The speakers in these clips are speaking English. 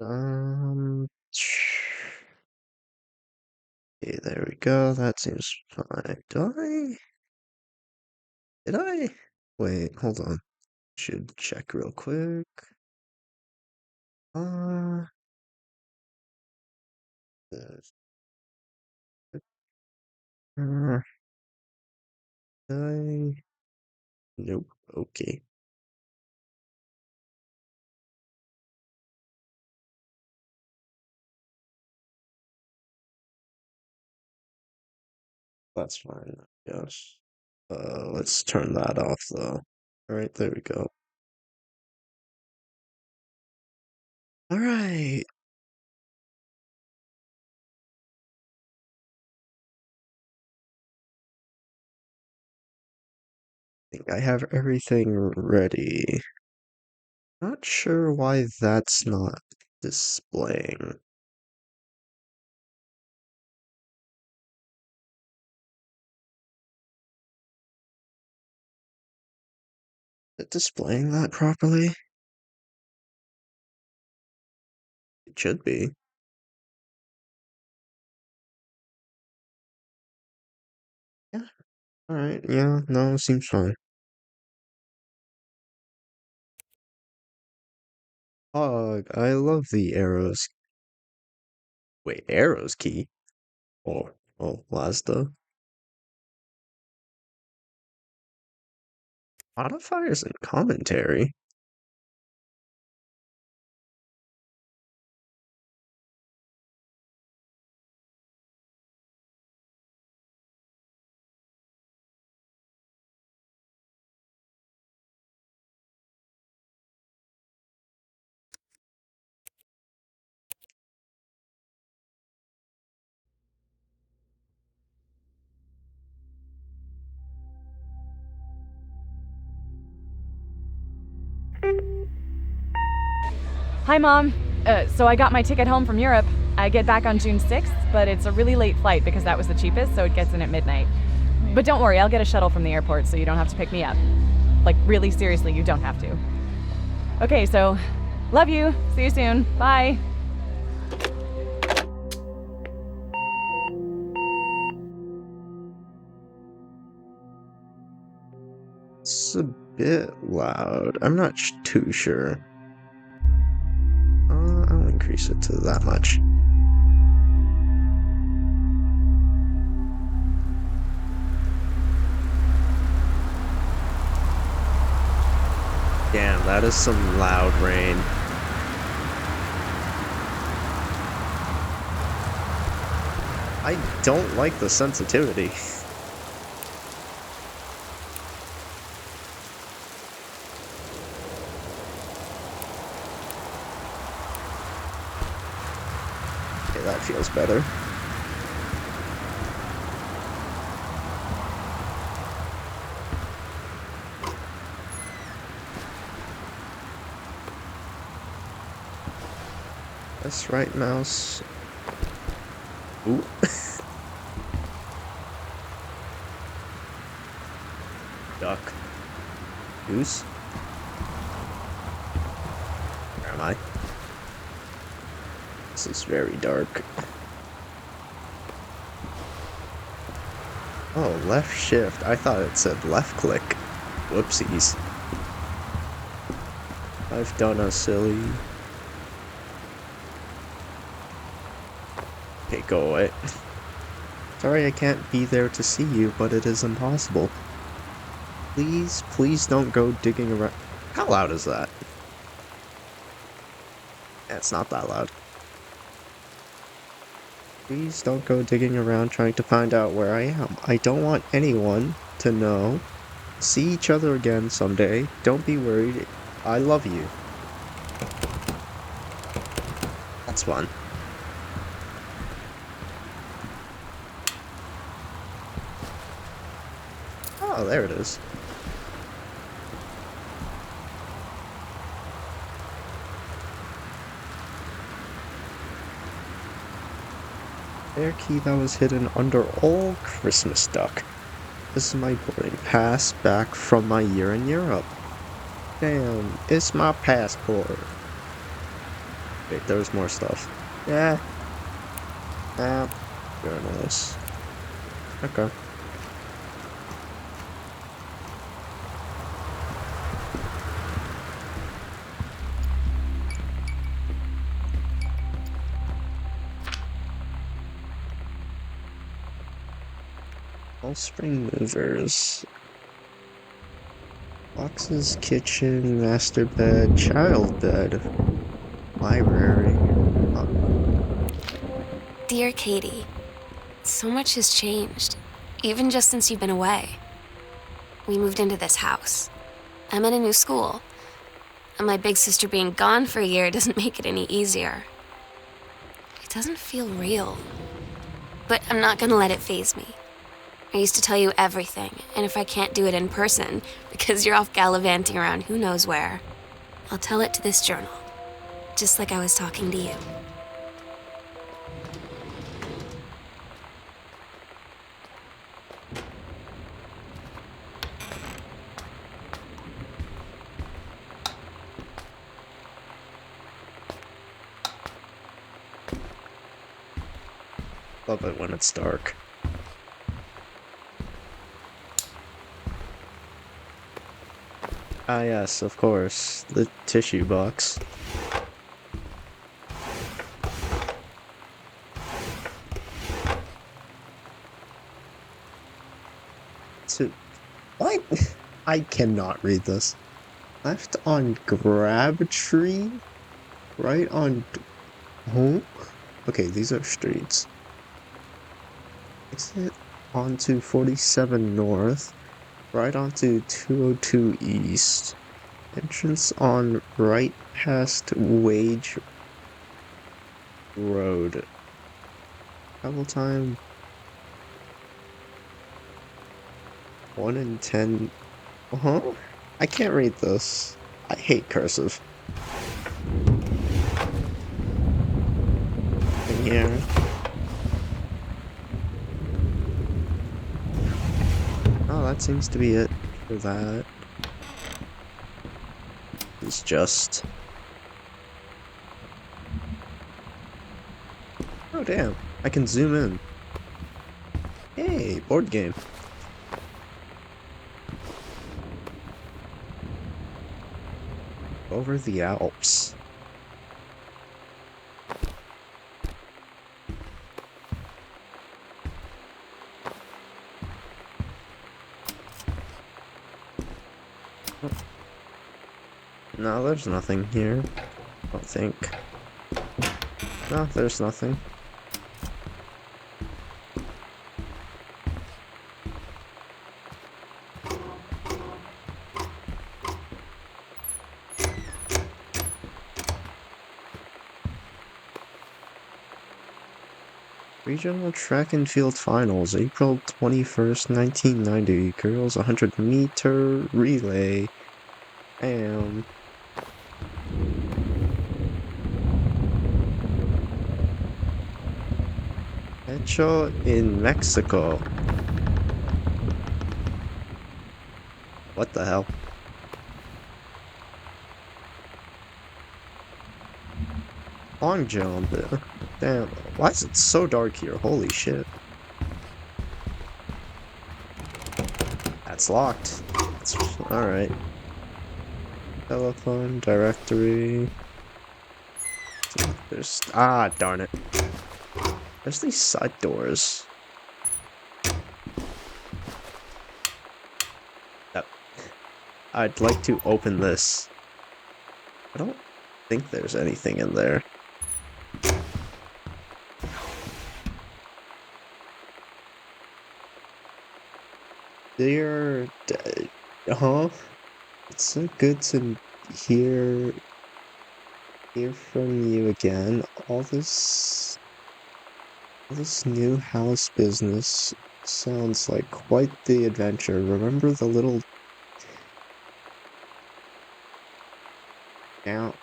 Um, okay, there we go. That seems fine. Did I? Wait, hold on. Should check real quick. Uh, this- uh, did I? Nope. Okay, that's fine. Yes. Let's turn that off though. All right, there we go. All right. I think I have everything ready. Not sure why that's not displaying. Is it displaying that properly? It should be. Yeah. Alright, yeah, no, seems fine. Oh, I love the arrows. Wait, arrows key? Oh, Lazda. Modifiers and commentary? Hi, Mom. So I got my ticket home from Europe. I get back on June 6th, but it's a really late flight because that was the cheapest, so it gets in at midnight. But don't worry, I'll get a shuttle from the airport so you don't have to pick me up. Like, really seriously, you don't have to. Okay, so love you. See you soon. Bye. It's a bit loud. I'm not too sure. I'll increase it to that much. Damn, that is some loud rain. I don't like the sensitivity. Okay, that feels better. That's right, mouse. Ooh. Duck. Goose. Where am I? This is very dark. Oh, left shift. I thought it said left click. Whoopsies. I've done a silly. Okay, go away. Sorry I can't be there to see you, but it is impossible. Please don't go digging around. How loud is that? Yeah, it's not that loud. Please don't go digging around trying to find out where I am. I don't want anyone to know. See each other again someday. Don't be worried. I love you. That's fun. Oh, there it is. Air key that was hidden under old Christmas duck. This is my boarding pass back from my year in Europe. Damn, it's my passport. Wait, there's more stuff. Yeah. Journals. Okay. All spring movers. Boxes, kitchen, master bed, child bed, library. Dear Katie, so much has changed, even just since you've been away. We moved into this house. I'm in a new school, and my big sister being gone for a year doesn't make it any easier. It doesn't feel real, but I'm not gonna let it faze me. I used to tell you everything, and if I can't do it in person, because you're off gallivanting around who knows where, I'll tell it to this journal, just like I was talking to you. Love it when it's dark. Ah yes, of course. The tissue box. To what? I cannot read this. Left on grab tree? Right on home? Okay, these are streets. Exit onto 47 North. Right onto 202 East. Entrance on right past Wage Road. Travel time 1 in 10. Uh-huh. I can't read this. I hate cursive. In here. Oh, that seems to be it for that. It's just... Oh, damn. I can zoom in. Hey, board game. Over the Alps. No, there's nothing here. I don't think. No, there's nothing. Regional Track and Field Finals, April 21st, 1990. Girls 100-meter relay. Bam. Hecho in Mexico. What the hell? Long jump. Damn. Why is it so dark here? Holy shit. That's locked. Alright. Telephone, directory. There's... Ah, darn it. There's these side doors. Yep. I'd like to open this. I don't think there's anything in there. They're... Huh? It's so good to hear from you again. All this new house business sounds like quite the adventure. Remember the little down?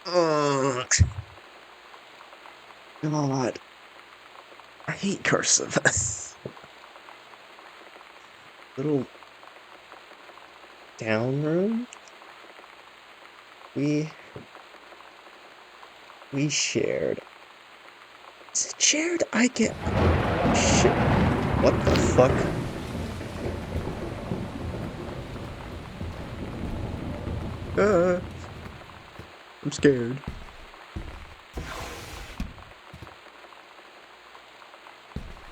Ugh. God, I hate cursive. Little down room. We shared. Is it shared? I get. Shit. What the fuck? I'm scared.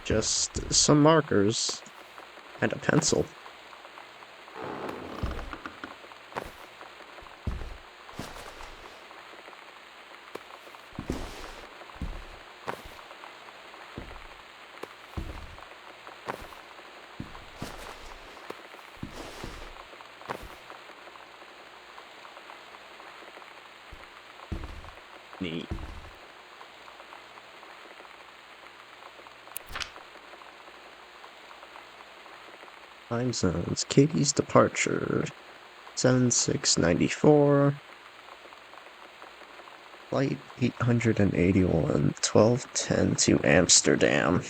Just some markers and a pencil. Neat. Time zones. Katie's departure. 7694. Flight 881. 12:10 to Amsterdam.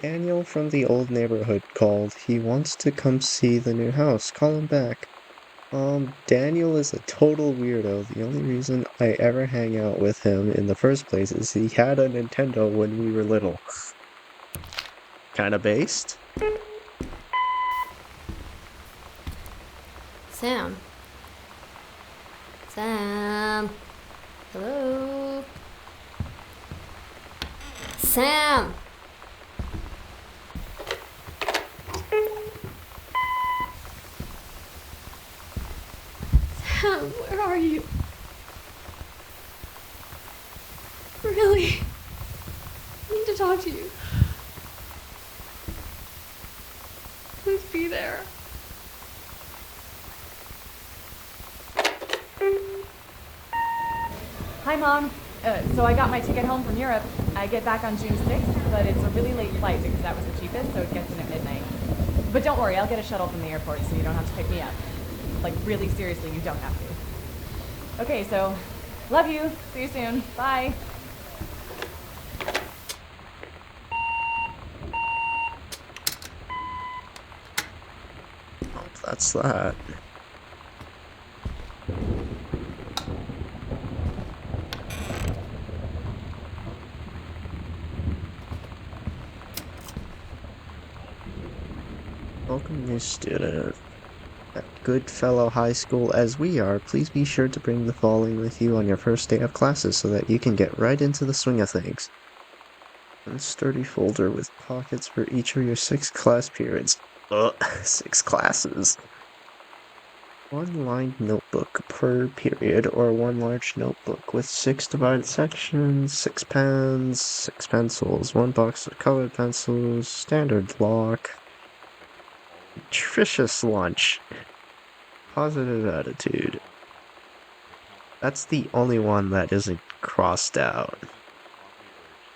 Daniel from the old neighborhood called. He wants to come see the new house. Call him back. Daniel is a total weirdo. The only reason I ever hang out with him in the first place is he had a Nintendo when we were little. Kinda based? Sam. Sam. Hello. Sam. Sam, where are you? Really? I need to talk to you. Please be there. Hi, Mom. So I got my ticket home from Europe. I get back on June 6th, but it's a really late flight because that was the cheapest, so it gets in at midnight. But don't worry, I'll get a shuttle from the airport so you don't have to pick me up. Like, really seriously, you don't have to. Okay, so, love you. See you soon. Bye. Oh, that's that. Welcome, new student. At Goodfellow High School as we are, please be sure to bring the following with you on your first day of classes so that you can get right into the swing of things. A sturdy folder with pockets for each of your 6 class periods. 6 classes. One lined notebook per period, or one large notebook with 6 divided sections, 6 pens, 6 pencils, 1 box of colored pencils, standard lock. Nutritious lunch. Positive attitude. That's the only one that isn't crossed out.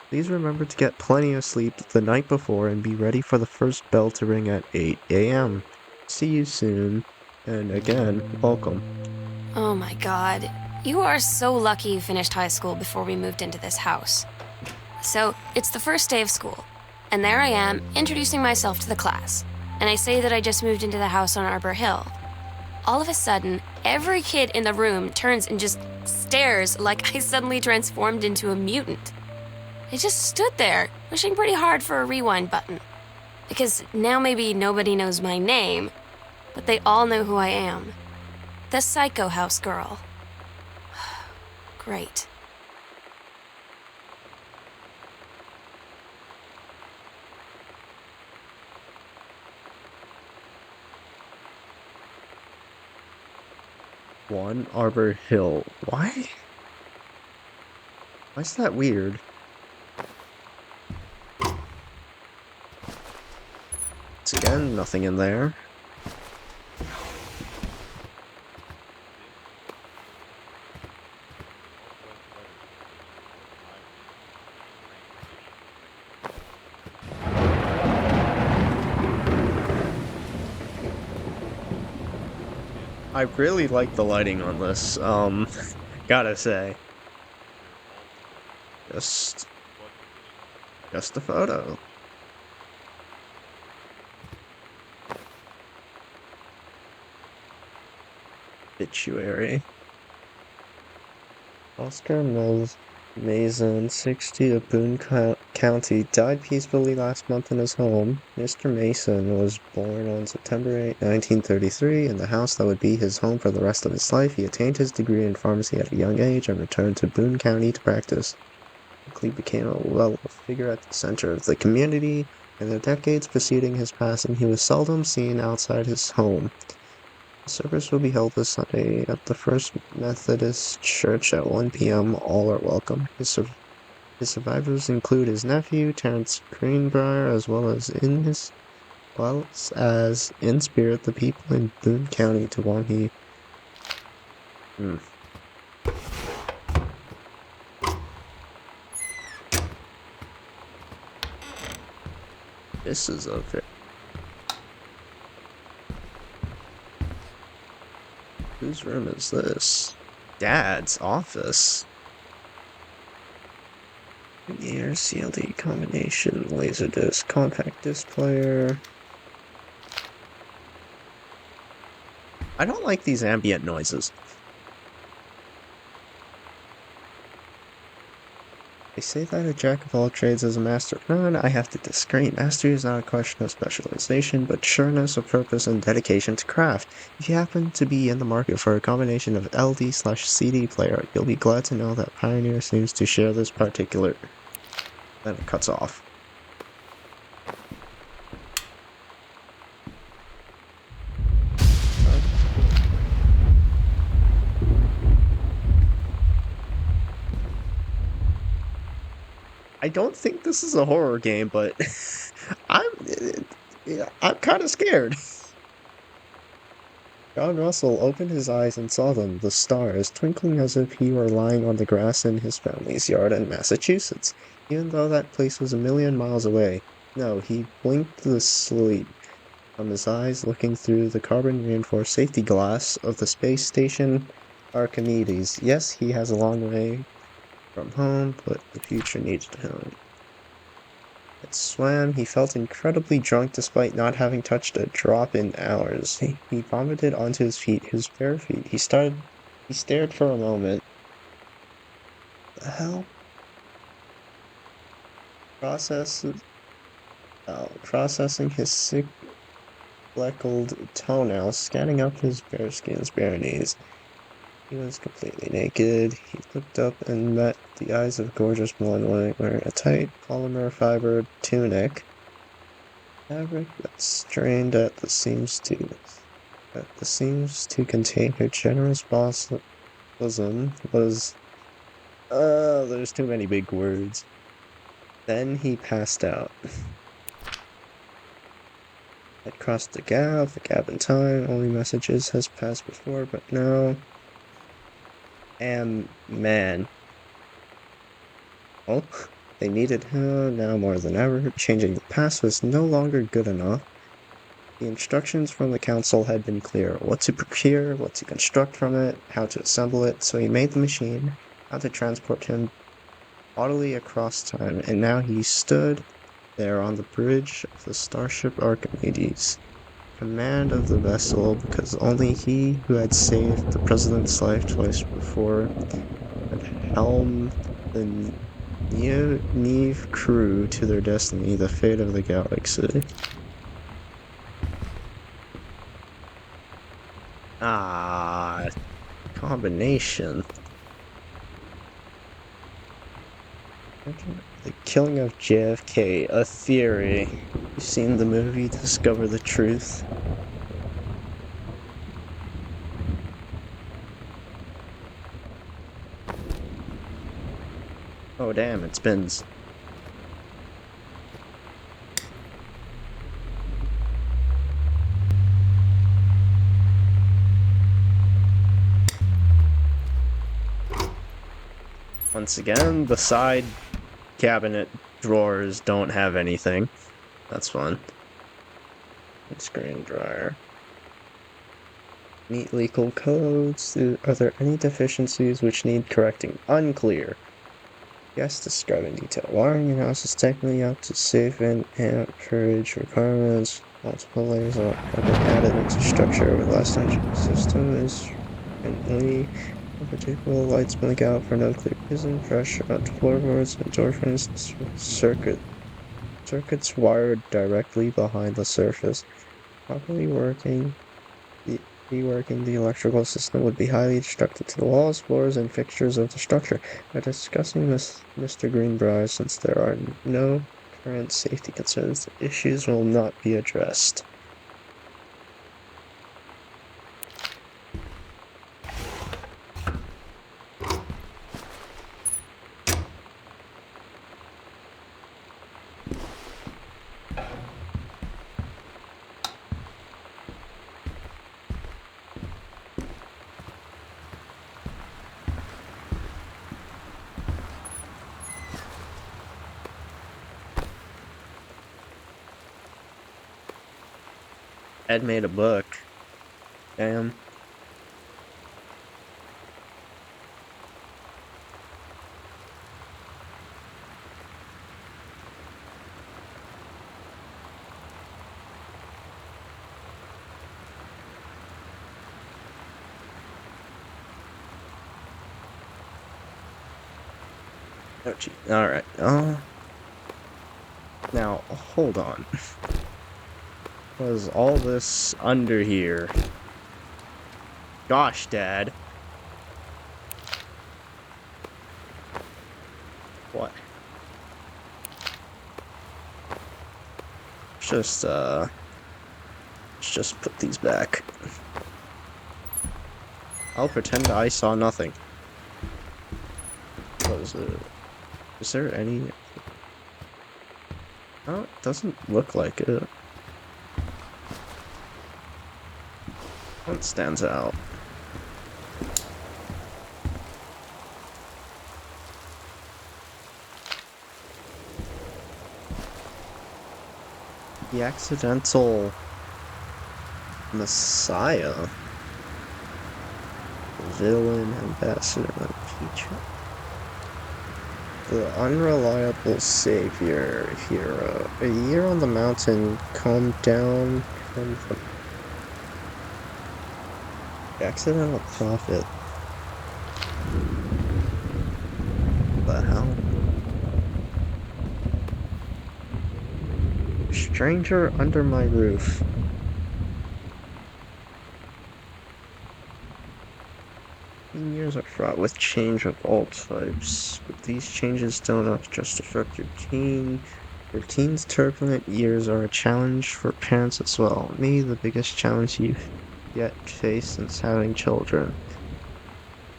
Please remember to get plenty of sleep the night before and be ready for the first bell to ring at 8 a.m. See you soon. And again, welcome. Oh my god. You are so lucky you finished high school before we moved into this house. So, it's the first day of school, and there I am, introducing myself to the class. And I say that I just moved into the house on Arbor Hill. All of a sudden, every kid in the room turns and just stares like I suddenly transformed into a mutant. I just stood there, wishing pretty hard for a rewind button. Because now maybe nobody knows my name, but they all know who I am. The Psycho House girl. Great. One Arbor Hill. Why? Why's that weird? Once again, nothing in there. I really like the lighting on this, gotta say. Just a photo. Obituary. Oscar Mason, 60 of Boone County, died peacefully last month in his home. Mr. Mason was born on September 8, 1933, in the house that would be his home for the rest of his life. He attained his degree in pharmacy at a young age and returned to Boone County to practice. Quickly became a well-loved figure at the center of the community. In the decades preceding his passing, he was seldom seen outside his home. The service will be held this Sunday at the First Methodist Church at 1 p.m. All are welcome. His survivors include his nephew, Terrence Greenbrier, as well as in spirit the people in Boone County to whom he. This is a very. Whose room is this? Dad's office. Air CLD combination, laserdisc, compact disc player. I don't like these ambient noises. They say that a jack of all trades is a master of none. I have to disagree. Mastery is not a question of specialization, but sureness of purpose and dedication to craft. If you happen to be in the market for a combination of LD/CD player, you'll be glad to know that Pioneer seems to share this particular. Then it cuts off. I don't think this is a horror game, but I'm kind of scared. John Russell opened his eyes and saw them, the stars, twinkling as if he were lying on the grass in his family's yard in Massachusetts, even though that place was a million miles away. No, he blinked the sleep from his eyes, looking through the carbon-reinforced safety glass of the space station Archimedes. Yes, he has a long way from home, but the future needed him. It swam. He felt incredibly drunk despite not having touched a drop in hours. He vomited onto his feet, his bare feet. He stared for a moment. The hell? Processing his sick, fleckled toenails, scanning up his bare skin's bare knees. He was completely naked. He looked up and met the eyes of a gorgeous blonde woman wearing a tight polymer fiber tunic. Fabric that strained at the seams to contain her generous bosom was. There's too many big words. Then he passed out. Had crossed the gap in time. Only messages has passed before, but now. Man. Oh, they needed him now more than ever. Changing the past was no longer good enough. The instructions from the council had been clear. What to procure, what to construct from it, how to assemble it, so he made the machine, how to transport him bodily across time, and now he stood there on the bridge of the starship Archimedes. Command of the vessel, because only he who had saved the president's life twice before had helmed the Neve crew to their destiny, the fate of the galaxy. Combination. The killing of JFK, a theory. You've seen the movie Discover the Truth? Oh damn, it spins. Once again, the side cabinet drawers don't have anything. That's fun. Screen dryer. Meet legal codes. Are there any deficiencies which need correcting? Unclear. Yes, describe in detail. Wiring in house is technically up to safe and amperage requirements. Multiple layers have been added into structure over the last century. System is Only particular lights blink out for no clear reason. Pressure on floorboards, endorphins, circuits wired directly behind the surface. Properly reworking the electrical system would be highly destructive to the walls, floors, and fixtures of the structure. By discussing this, Mr. Greenbrier, since there are no current safety concerns, the issues will not be addressed. Ed made a book. Damn. Oh, gee. Alright. Now, hold on. Was all this under here? Gosh, Dad. What? Let's just put these back. I'll pretend I saw nothing. What is it? Is there any... Oh, it doesn't look like it. What stands out? The accidental Messiah. Villain, ambassador, impeachment. The unreliable savior, hero. A year on the mountain, calm down, come from... Accidental prophet. What the hell? Stranger under my roof. Years are fraught with change of all types, but these changes don't just affect your teen. Your teen's turbulent years are a challenge for parents as well. Me, the biggest challenge you've yet faced since having children.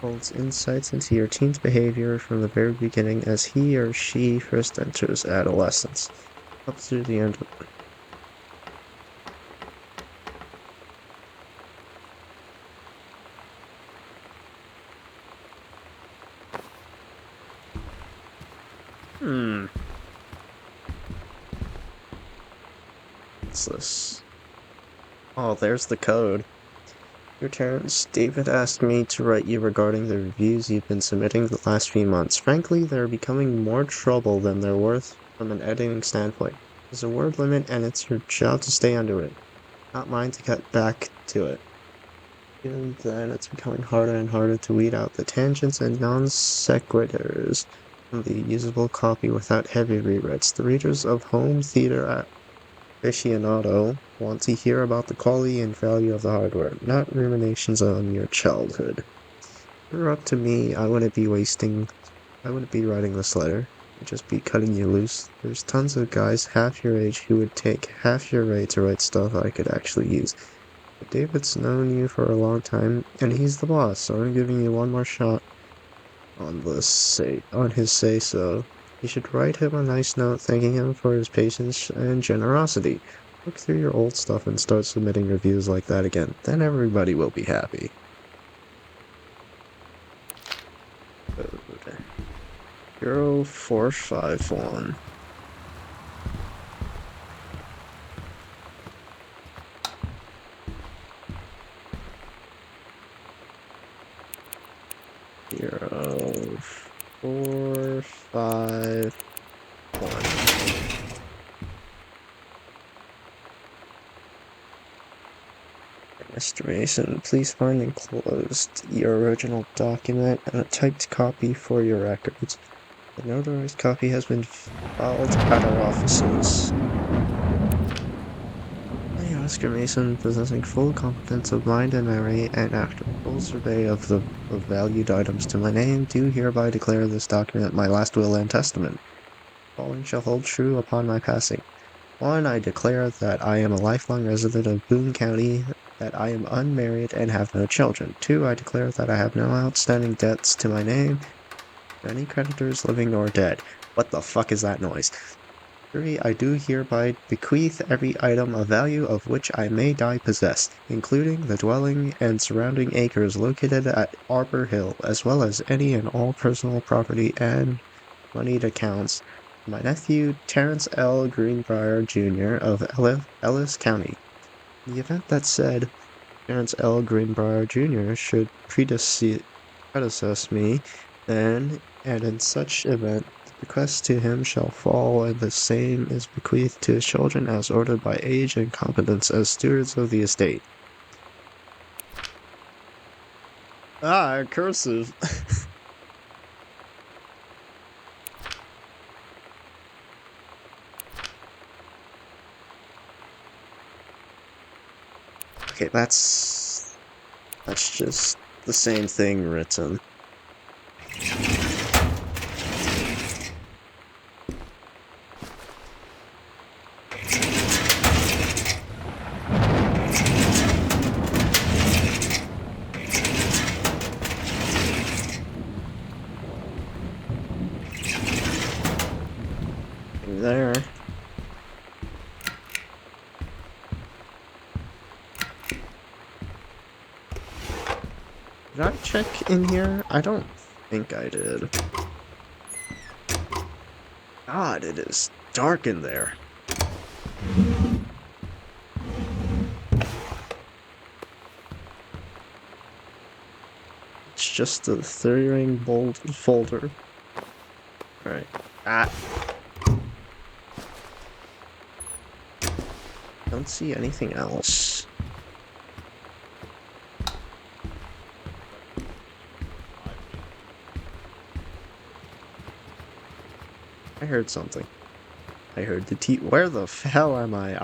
Holds insights into your teen's behavior from the very beginning as he or she first enters adolescence, up through the end of it. What's this? Oh, there's the code. Dear Terrence, David asked me to write you regarding the reviews you've been submitting the last few months. Frankly, they're becoming more trouble than they're worth from an editing standpoint. There's a word limit and it's your job to stay under it, not mine to cut back to it. Even then, it's becoming harder and harder to weed out the tangents and non sequiturs from the usable copy without heavy rewrites. The readers of Home Theater Aficionado want to hear about the quality and value of the hardware, not ruminations on your childhood. If it were up to me, I wouldn't be writing this letter. I'd just be cutting you loose. There's tons of guys half your age who would take half your rate to write stuff I could actually use. But David's known you for a long time, and he's the boss, so I'm giving you one more shot on his say-so. You should write him a nice note thanking him for his patience and generosity. Look through your old stuff and start submitting reviews like that again. Then everybody will be happy. 0451. Zero, 4, 5, 1. Mr. Mason, please find enclosed your original document and a typed copy for your records. The notarized copy has been filed at our offices. I, Oscar Mason, possessing full competence of mind and memory, and after a full survey of the valued items to my name, do hereby declare this document my last will and testament. The following shall hold true upon my passing. 1. I declare that I am a lifelong resident of Boone County, that I am unmarried and have no children. 2. I declare that I have no outstanding debts to my name, to any creditors living or dead. What the fuck is that noise? 3. I do hereby bequeath every item of value of which I may die possessed, including the dwelling and surrounding acres located at Arbor Hill, as well as any and all personal property and moneyed accounts, my nephew Terrence L. Greenbrier Jr. of Ellis County. In the event that said Terrence L. Greenbrier Jr. should predecess me, then, and in such event, the bequest to him shall fall, and the same is bequeathed to his children as ordered by age and competence as stewards of the estate. Cursive. Okay, that's just the same thing written. There. Did I check in here? I don't think I did. God, it is dark in there. It's just a 30-ring bold folder. Right. Don't see anything else. I heard something. I heard the where the hell am I?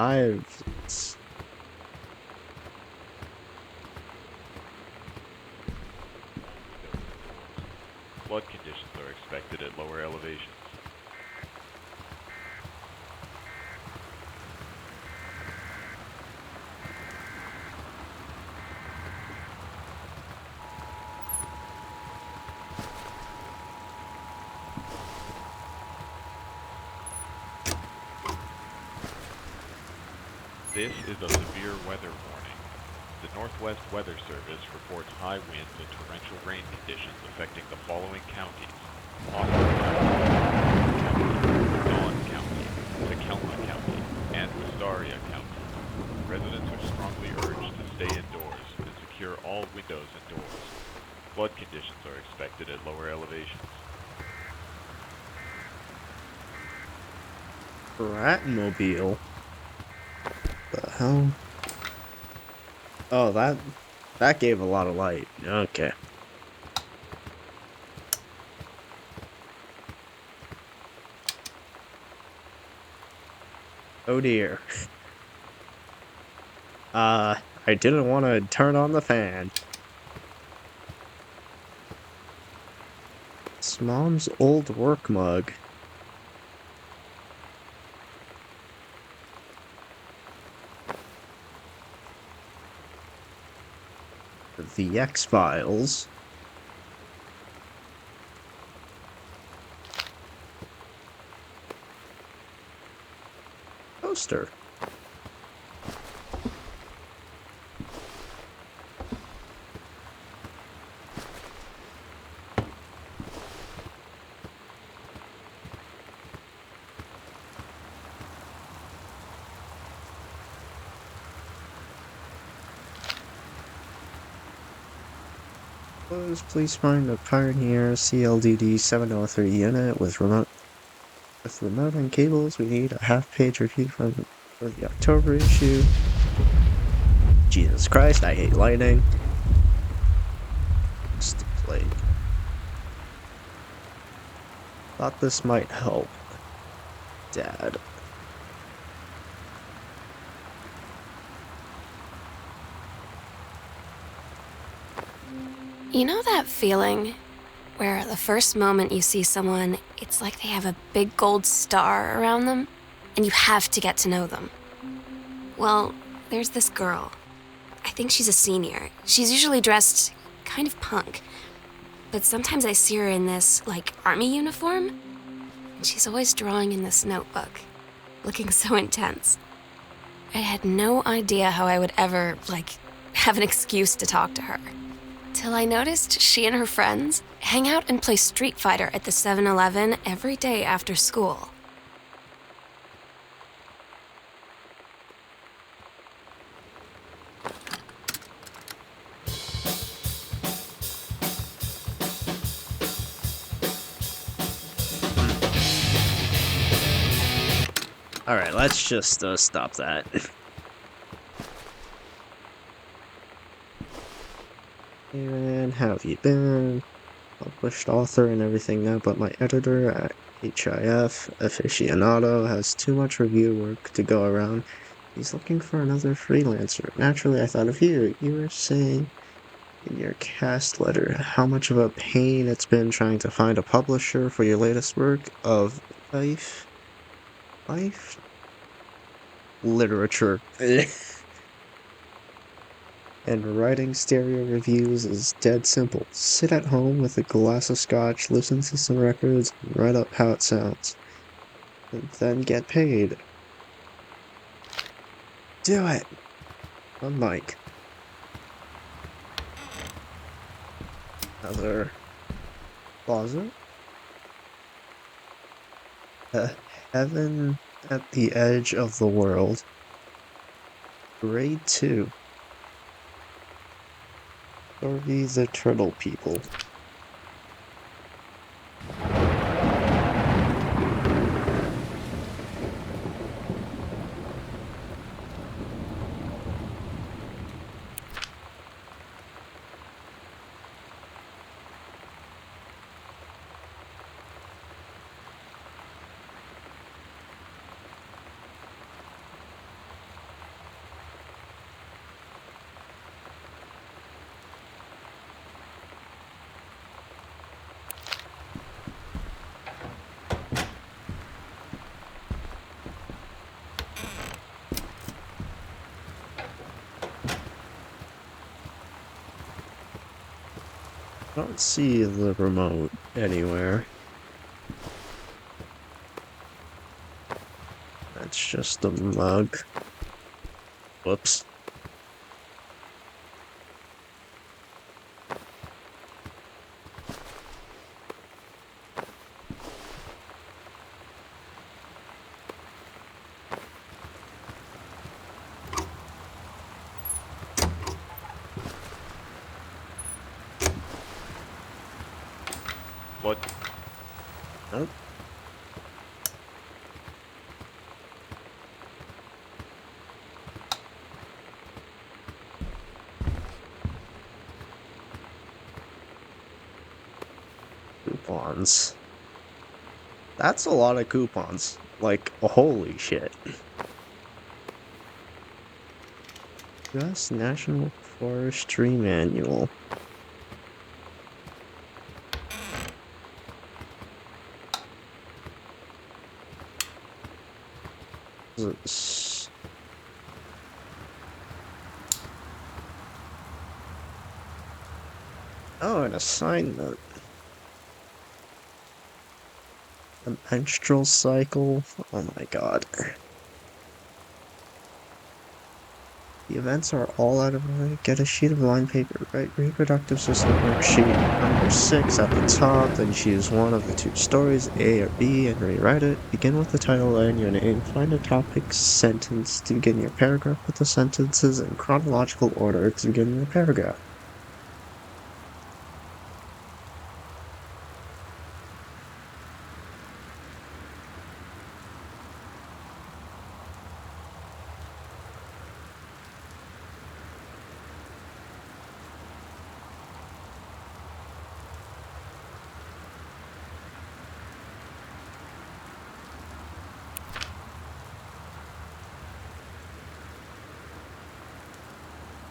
Flood conditions are expected at lower elevations. This is a severe weather warning. The Northwest Weather Service reports high winds and torrential rain conditions affecting the following counties: Austin County, Dawn County, Takelma County, and Wistaria County. Residents are strongly urged to stay indoors and secure all windows and doors. Flood conditions are expected at lower elevations. Ratmobile. The hell? Oh, that gave a lot of light. Okay. Oh dear. I didn't want to turn on the fan. It's Mom's old work mug. The X-Files. Poster. Please find a Pioneer CLDD 703 unit with remote and cables. We need a half-page review for the October issue. Jesus Christ, I hate lightning. It's the plague. Thought this might help. Dad. You know that feeling where the first moment you see someone, it's like they have a big gold star around them, and you have to get to know them? Well, there's this girl. I think she's a senior. She's usually dressed kind of punk, but sometimes I see her in this, like, army uniform, and she's always drawing in this notebook, looking so intense. I had no idea how I would ever, like, have an excuse to talk to her. Till I noticed she and her friends hang out and play Street Fighter at the 7-Eleven every day after school. Alright, let's just stop that. And how have you been? Published author and everything now, but my editor at HIF Aficionado has too much review work to go around. He's looking for another freelancer. Naturally, I thought of you. You were saying in your cast letter how much of a pain it's been trying to find a publisher for your latest work of life literature. And writing stereo reviews is dead simple. Sit at home with a glass of scotch, listen to some records, and write up how it sounds. And then get paid. Do it! On Mike. Another closet. Heaven at the Edge of the World. Grade 2. Sorry, the Turtle People. I don't see the remote anywhere. That's just a mug. Whoops. What? Nope. Coupons. That's a lot of coupons. Like, holy shit. U.S. National Forestry Manual. Oh, an assignment. A menstrual cycle. Oh my god. The events are all out of order. Get a sheet of line paper. Write reproductive system worksheet number 6 at the top, then choose one of the two stories, A or B, and rewrite it. Begin with the title and your name. Find a topic sentence to begin your paragraph. Put the sentences in chronological order to begin your paragraph.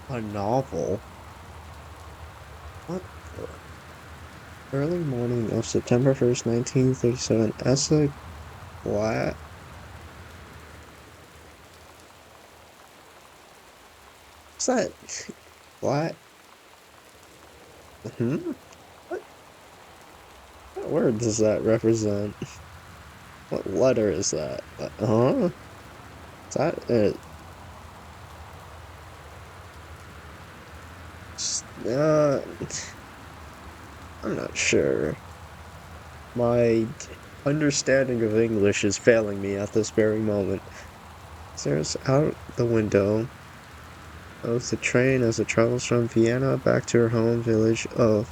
A novel? What the? Early morning of September 1st, 1937, Essa Glatt. What's that? Glatt? Hmm? What word does that represent? What letter is that? Huh? Is that it? Uh, I'm not sure. My understanding of English is failing me at this very moment. Stares out the window of the train as it travels from Vienna back to her home village of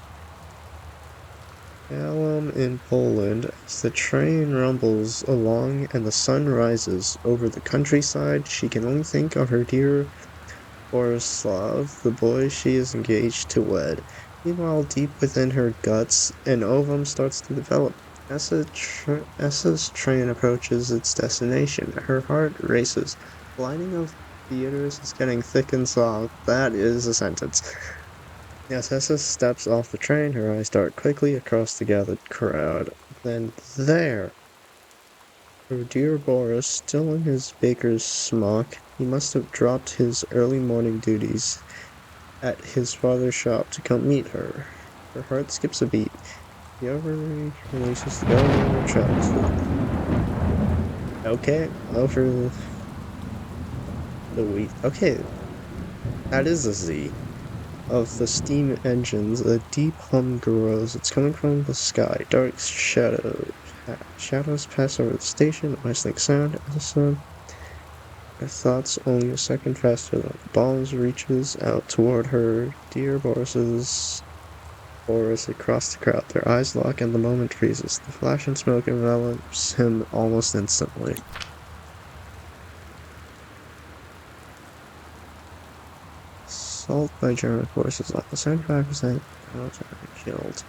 Alum in Poland. As the train rumbles along and the sun rises over the countryside, she can only think of her dear Borislav, the boy she is engaged to wed. Meanwhile, deep within her guts, an ovum starts to develop. Essa's train approaches its destination. Her heart races. The lining of theaters is getting thick and soft. That is a sentence. As Essa steps off the train, her eyes dart quickly across the gathered crowd. Then there, her dear Boris, still in his baker's smock. He must have dropped his early morning duties at his father's shop to come meet her. Her heart skips a beat. The ovary releases the governor travels. Okay, over the wheat. Okay, that is a Z. Of the steam engines, a deep hum grows. It's coming from the sky. Dark shadows pass over the station. A whistling sound. As the sun, her thoughts only a second faster than the bombs reaches out toward her. Dear Boris across the crowd. Their eyes lock and the moment freezes. The flash and smoke envelops him almost instantly. Assault by German forces. Level 75% killed.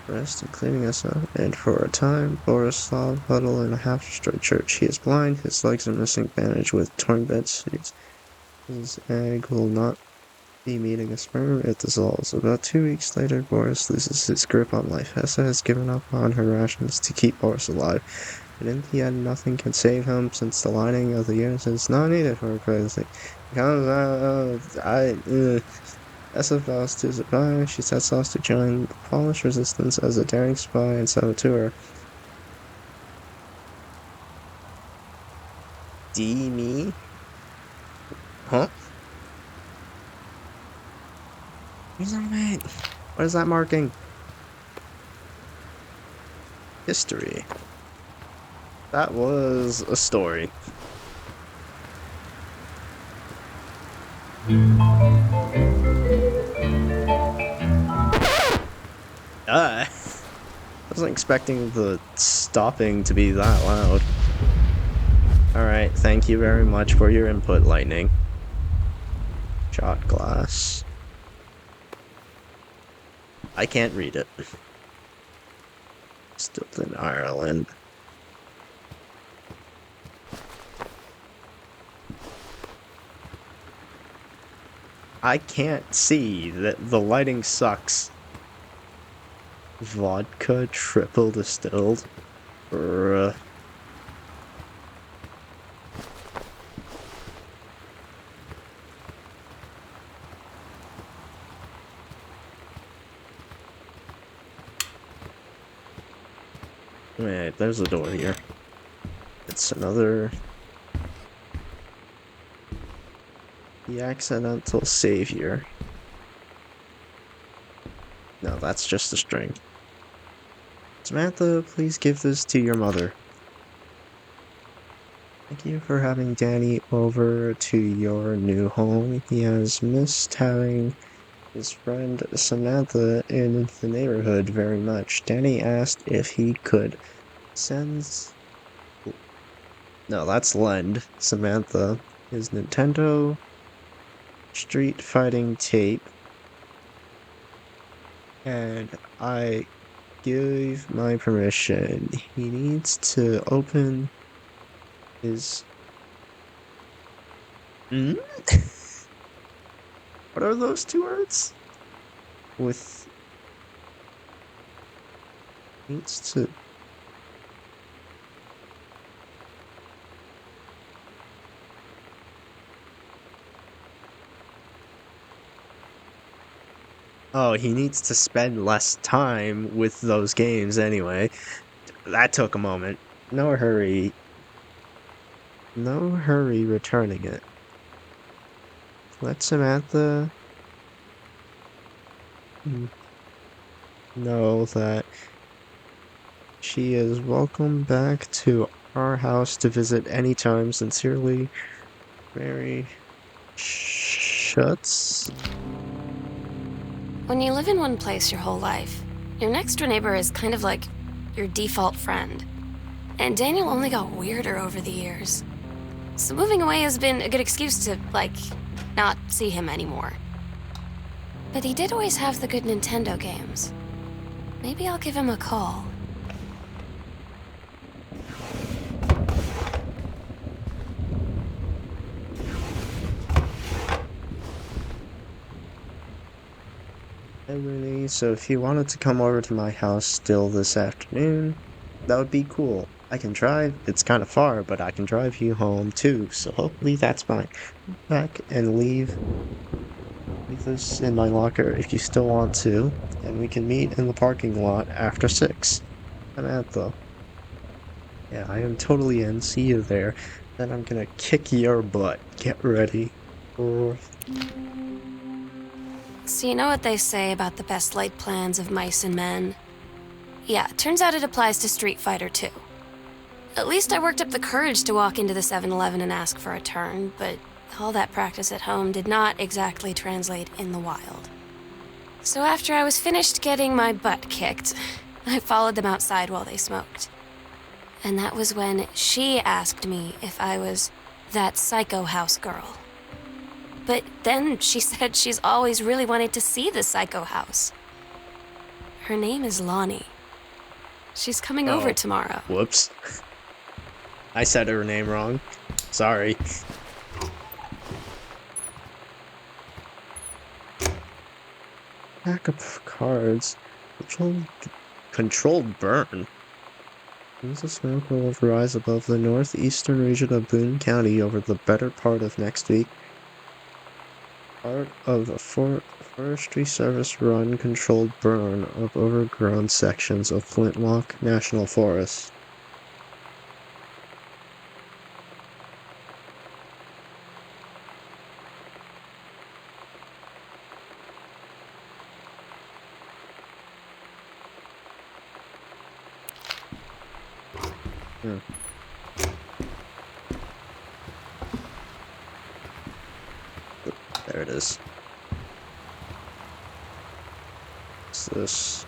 Rest and cleaning us up, and for a time, Borislav huddled in a half-destroyed church. He is blind, his legs are missing, bandaged with torn bed sheets. His egg will not be meeting a sperm, it dissolves. About 2 weeks later, Boris loses his grip on life. Essa has given up on her rations to keep Boris alive. But in the end, nothing can save him, since the lining of the unit is not needed for pregnancy. Essa vows to survive. She sets off to join the Polish resistance as a daring spy and saboteur. D me? Huh? Where's that at? What is that marking? History. That was a story. I wasn't expecting the stopping to be that loud. Alright, thank you very much for your input, Lightning. Shot glass. I can't read it. Still in Ireland. I can't see that the lighting sucks. Vodka triple distilled. Bruh. Wait, there's a door here. It's another... The accidental savior. No, that's just a string. Samantha, please give this to your mother. Thank you for having Danny over to your new home. He has missed having his friend Samantha in the neighborhood very much. Danny asked if he could send... No, that's lend Samantha his Nintendo Street Fighting tape. And I give my permission. He needs to open his... What are those two words? With needs to. Oh, he needs to spend less time with those games anyway. That took a moment. No hurry. No hurry returning it. Let Samantha know that she is welcome back to our house to visit anytime. Sincerely, Mary Schutz. When you live in one place your whole life, your next door neighbor is kind of like your default friend. And Daniel only got weirder over the years. So moving away has been a good excuse to, like, not see him anymore. But he did always have the good Nintendo games. Maybe I'll give him a call. Emily, so if you wanted to come over to my house still this afternoon, that would be cool. I can drive, it's kind of far, but I can drive you home too, so hopefully that's fine. Back and leave this in my locker if you still want to, and we can meet in the parking lot after 6. Samantha. Yeah, I am totally in, see you there. Then I'm gonna kick your butt. Get ready. So you know what they say about the best laid plans of mice and men? Yeah, turns out it applies to Street Fighter too. At least I worked up the courage to walk into the 7-Eleven and ask for a turn, but all that practice at home did not exactly translate in the wild. So after I was finished getting my butt kicked, I followed them outside while they smoked. And that was when she asked me if I was that psycho house girl. But then she said she's always really wanted to see the psycho house. Her name is Lonnie. She's coming over tomorrow. Whoops. I said her name wrong. Sorry. Pack of cards. Controlled burn. As the smoke will rise above the northeastern region of Boone County over the better part of next week. Part of a Forestry Service run controlled burn of overgrown sections of Flintlock National Forest. There it is. What's this?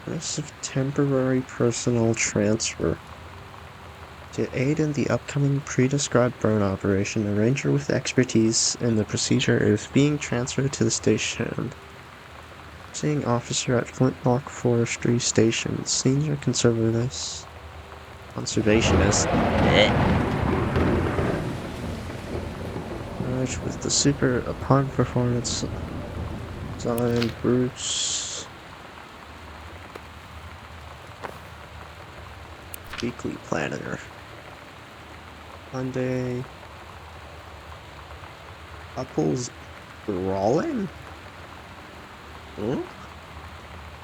Notice of temporary personnel transfer. To aid in the upcoming pre-described burn operation, a ranger with expertise in the procedure is being transferred to the station. Seeing officer at Flintlock Forestry Station, senior conservationist. With the super upon performance design Bruce weekly planner Monday couples brawling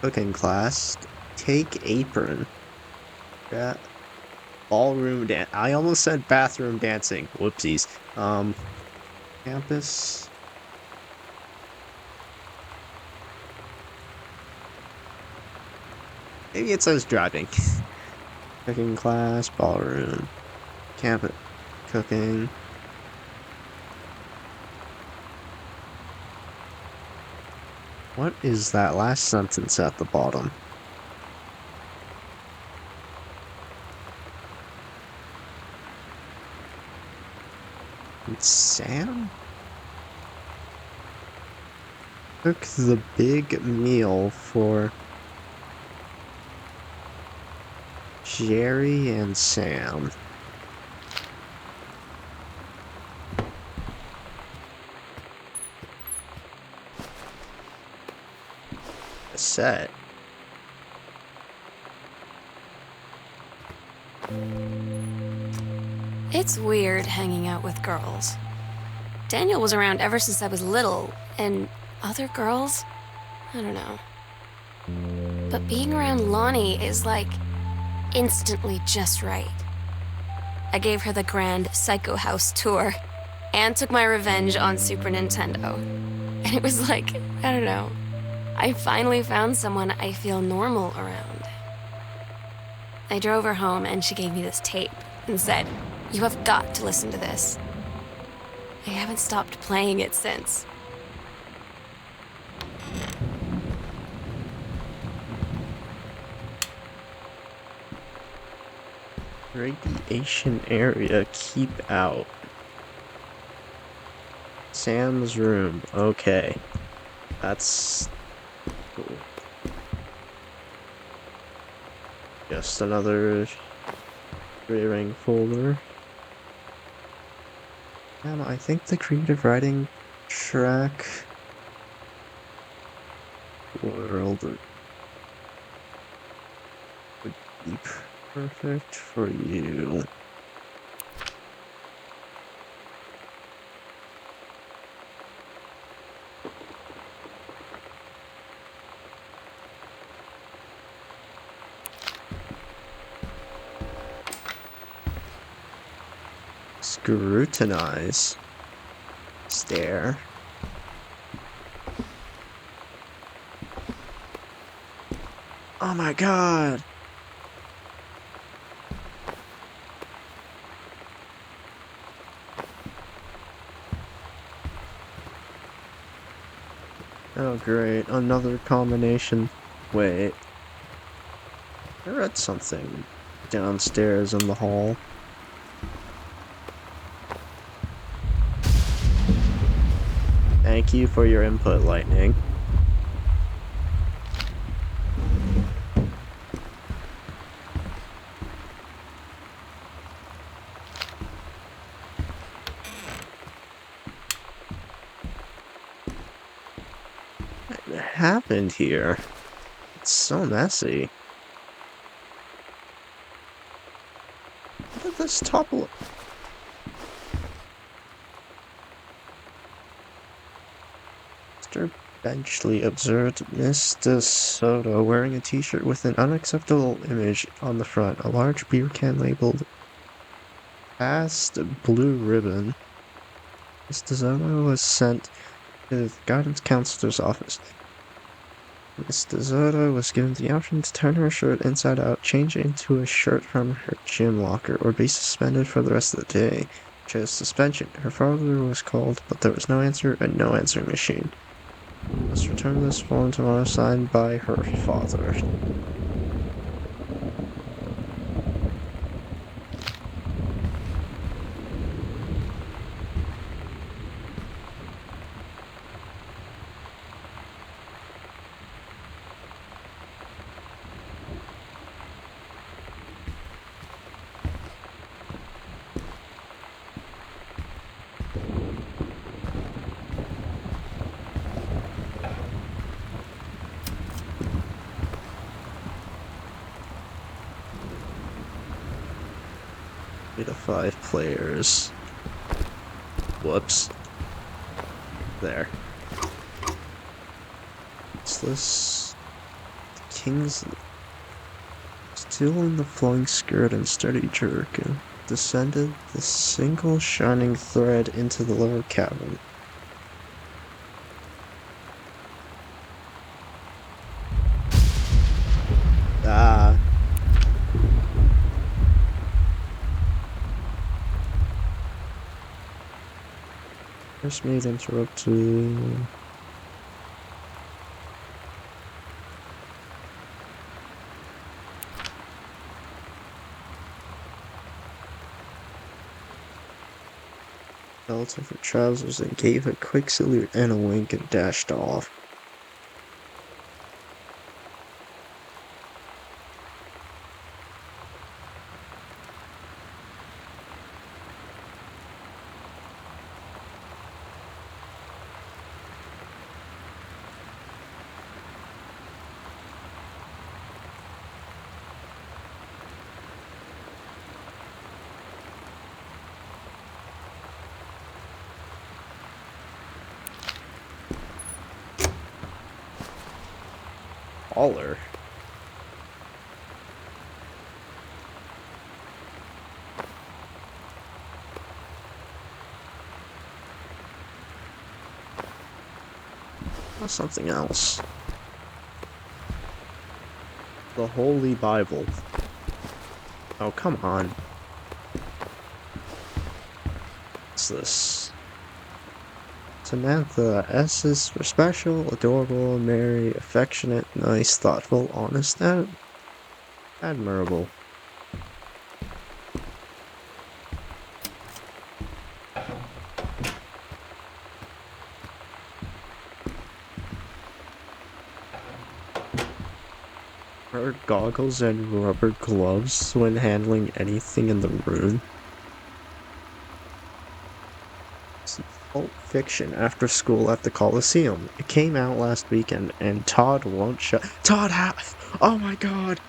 cooking class take apron ballroom dance. I almost said bathroom dancing, whoopsies. Campus. Maybe it says driving. Cooking class, ballroom, campus, cooking. What is that last sentence at the bottom? It's Sam? Cook the big meal for Jerry and Sam. set. It's weird hanging out with girls. Daniel was around ever since I was little, and other girls? I don't know. But being around Lonnie is like instantly just right. I gave her the grand Psycho House tour and took my revenge on Super Nintendo. And it was like, I don't know, I finally found someone I feel normal around. I drove her home and she gave me this tape and said, "You have got to listen to this." I haven't stopped playing it since. Radiation area, keep out. Sam's room, okay. That's cool. Just another rearrang folder. I think the creative writing track world would be perfect for you. Scrutinize. Stare. Oh my god! Oh great, another combination. Wait. I read something downstairs in the hall. Thank you for your input, Lightning. What happened here? It's so messy. Look at this topple. Mr. Benchley observed Miss DeSoto wearing a t-shirt with an unacceptable image on the front, a large beer can labeled "Past Blue Ribbon." Miss DeSoto was sent to the guidance counselor's office. Miss DeSoto was given the option to turn her shirt inside out, change it into a shirt from her gym locker, or be suspended for the rest of the day. She chose suspension. Her father was called, but there was no answer and no answering machine. Must return this form tomorrow, signed by her father. To 5 players. Whoops. There. What's this? Kingsley. Still in the flowing skirt and sturdy jerkin, descended the single shining thread into the lower cabin. Ah. First made interrupted. Felt of her trousers and gave a quick salute and a wink and dashed off. baller. Or something else. The Holy Bible. Oh, come on. What's this? Samantha, S is for special, adorable, merry, affectionate, nice, thoughtful, honest, and admirable. Wear goggles and rubber gloves when handling anything in the room. Pulp Fiction after school at the Coliseum. It came out last weekend and Todd won't shut. Todd, oh my god!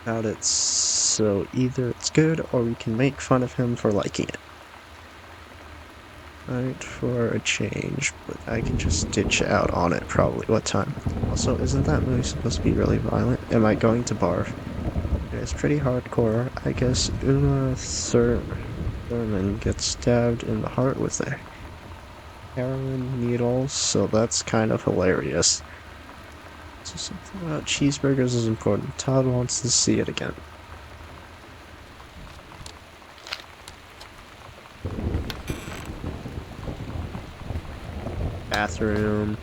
About it, so either it's good or we can make fun of him for liking it. Right for a change, but I can just ditch out on it probably. What time? Also, isn't that movie supposed to be really violent? Am I going to barf? It's pretty hardcore. I guess Uma Thurman gets stabbed in the heart with a heroin needle, so that's kind of hilarious. So something about cheeseburgers is important. Todd wants to see it again. Bathroom.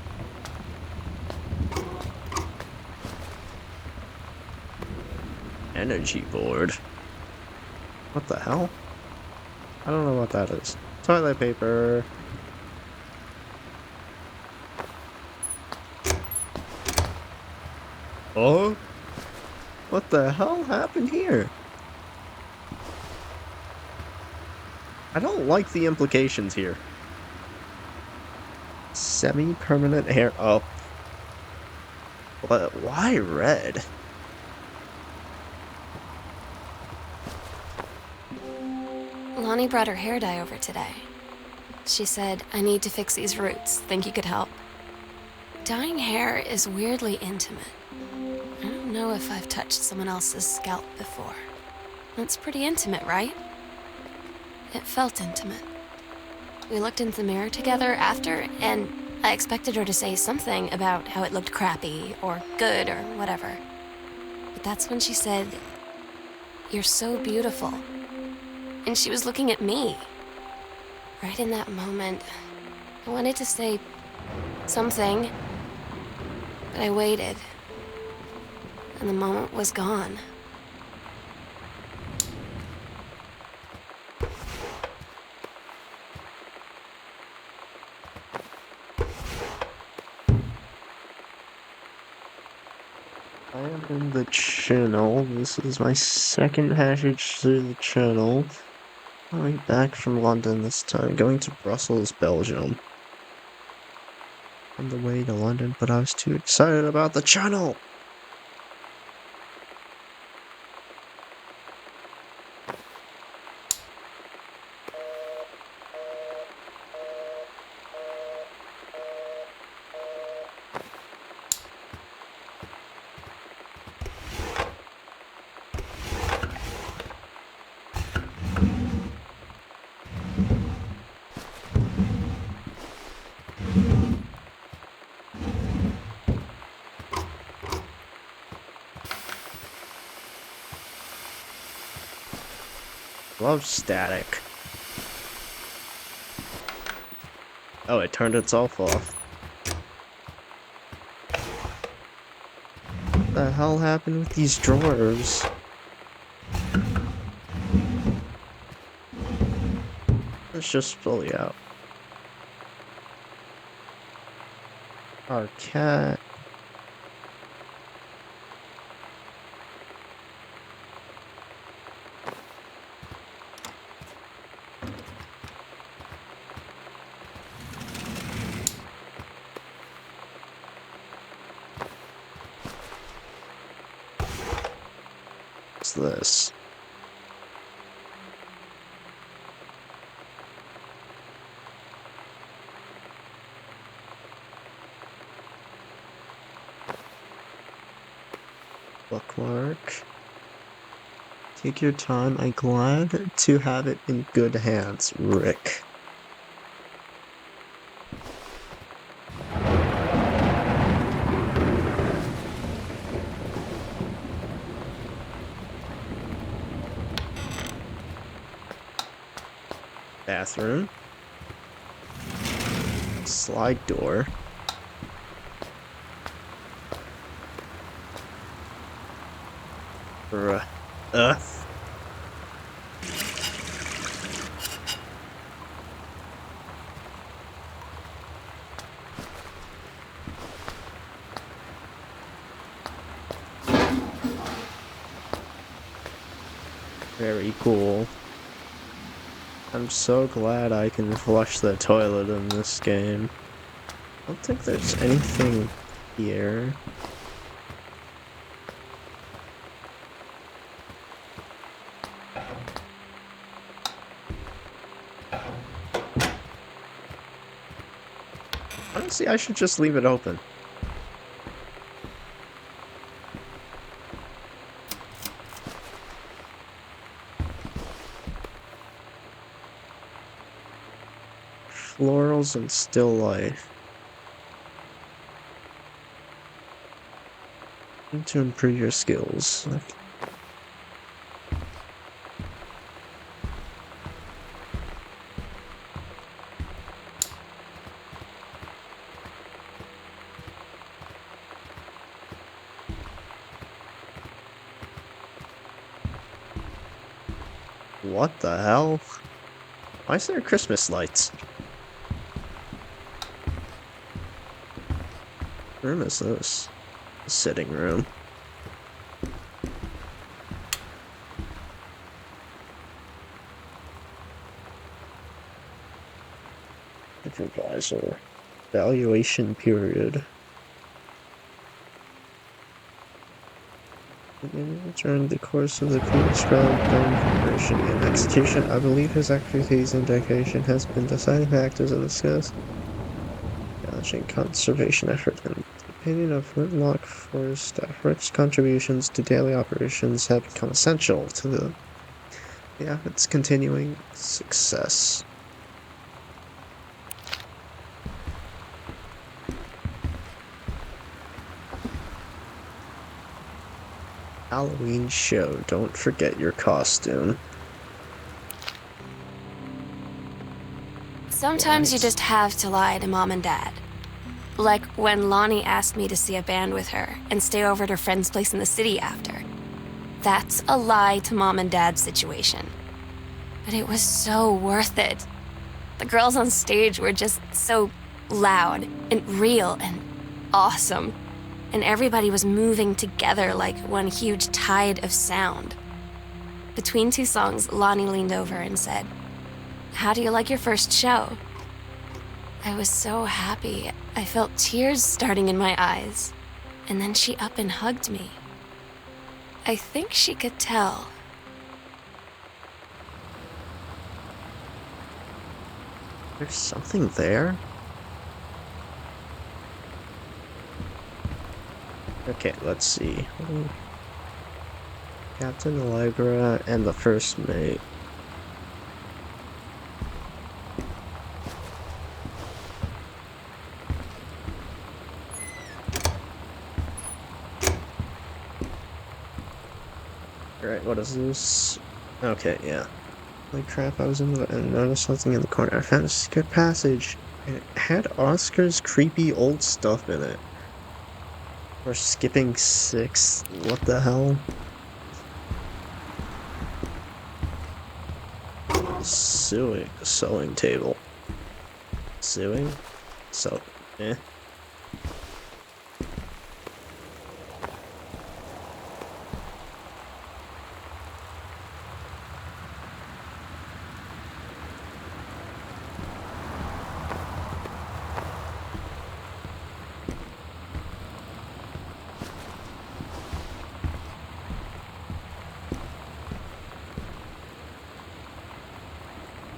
Energy board. What the hell? I don't know what that is. Toilet paper. Oh? What the hell happened here? I don't like the implications here. Semi-permanent hair. Oh. But why red? Lonnie brought her hair dye over today. She said, I need to fix these roots. Think you could help? Dyeing hair is weirdly intimate. I don't know if I've touched someone else's scalp before. That's pretty intimate, right? It felt intimate. We looked into the mirror together after, and I expected her to say something about how it looked crappy or good or whatever. But that's when she said, "You're so beautiful." And she was looking at me. Right in that moment, I wanted to say something, but I waited. And the moment was gone. I am in the channel. This is my second passage through the channel. Going back from London this time, going to Brussels, Belgium. On the way to London, but I was too excited about the channel! Love static. Oh, it turned itself off. What the hell happened with these drawers? Let's just fully out. Our cat. What's this? Bookmark. Take your time. I'm glad to have it in good hands, Rick. Bathroom. Slide door. Bruh. Very cool. I'm so glad I can flush the toilet in this game. I don't think there's anything here. Honestly, I should just leave it open. Florals and still life. Need to improve your skills. What the hell? Why is there Christmas lights? What room is this? The sitting room. Supervisor. Evaluation period. During the course of the Queen's Crown preparation and execution, I believe his activities and dedication has been deciding factors of discussed. Acknowledging conservation effort and the opinion of Whitlock Forest efforts, contributions to daily operations have become essential to the effort's continuing success. Halloween show. Don't forget your costume. Sometimes you just have to lie to Mom and Dad. Like when Lonnie asked me to see a band with her and stay over at her friend's place in the city after. That's a lie to Mom and Dad situation. But it was so worth it. The girls on stage were just so loud and real and awesome. And everybody was moving together like one huge tide of sound. Between two songs, Lonnie leaned over and said, "How do you like your first show?" I was so happy. I felt tears starting in my eyes. And then she up and hugged me. I think she could tell. There's something there? Okay, let's see. Captain Allegra and the first mate. Alright, what is this? Okay, yeah. Holy crap, I was in the and noticed something in the corner. I found a secret passage. And it had Oscar's creepy old stuff in it. We're skipping 6. What the hell? Sewing table. Sewing? So, eh.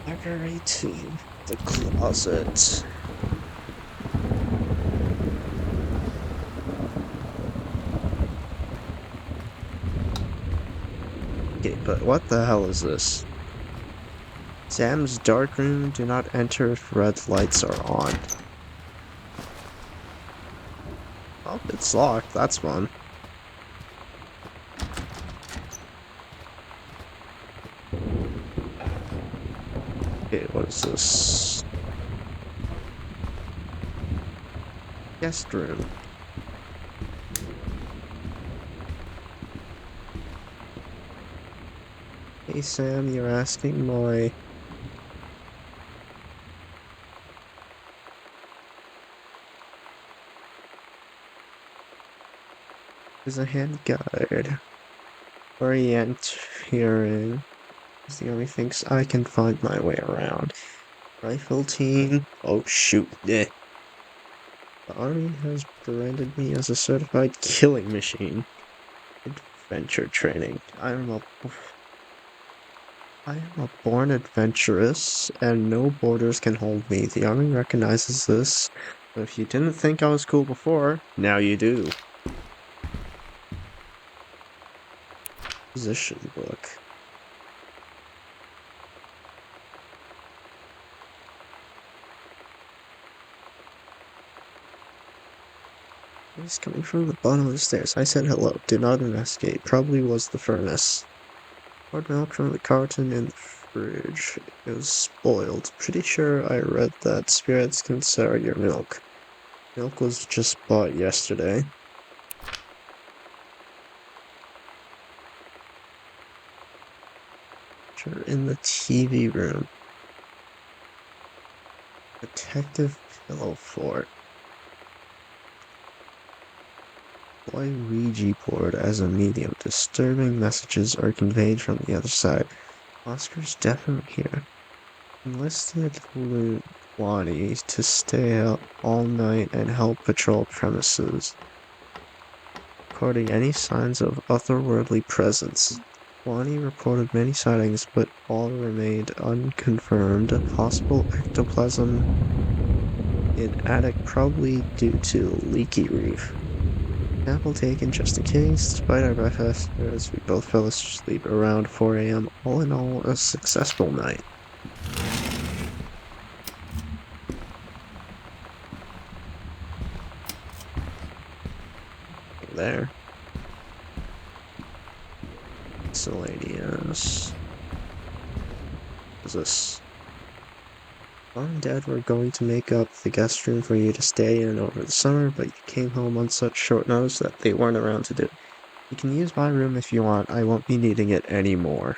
Library to the closet. But what the hell is this? Sam's dark room, do not enter if red lights are on. Oh, it's locked, that's fun. Okay, what is this? Guest room. Hey Sam, you're asking my... There's a hand guide. Orienteering is the only things I can find my way around. Rifle team. Oh shoot. Eh. The army has branded me as a certified killing machine. Adventure training. I am a born adventurous, and no borders can hold me. The army recognizes this. But if you didn't think I was cool before, now you do. Position book. He's coming from the bottom of the stairs. I said hello. Do not investigate. Probably was the furnace. Poured milk from the carton in the fridge. It was spoiled. Pretty sure I read that spirits can sour your milk. Milk was just bought yesterday. Picture in the TV room. Detective Pillow Fort. Why Ouija board as a medium? Disturbing messages are conveyed from the other side. Oscar's definitely here. Enlisted Wani to stay out all night and help patrol premises, recording any signs of otherworldly presence. Wani reported many sightings, but all remained unconfirmed. Possible ectoplasm in attic, probably due to leaky reef. Apple taken just in case. Despite our breakfast, we both fell asleep around 4 a.m. All in all, a successful night. There. Miscellaneous. What is this? Mom and Dad were going to make up the guest room for you to stay in over the summer, but you came home on such short notice that they weren't around to do it. You can use my room if you want. I won't be needing it anymore.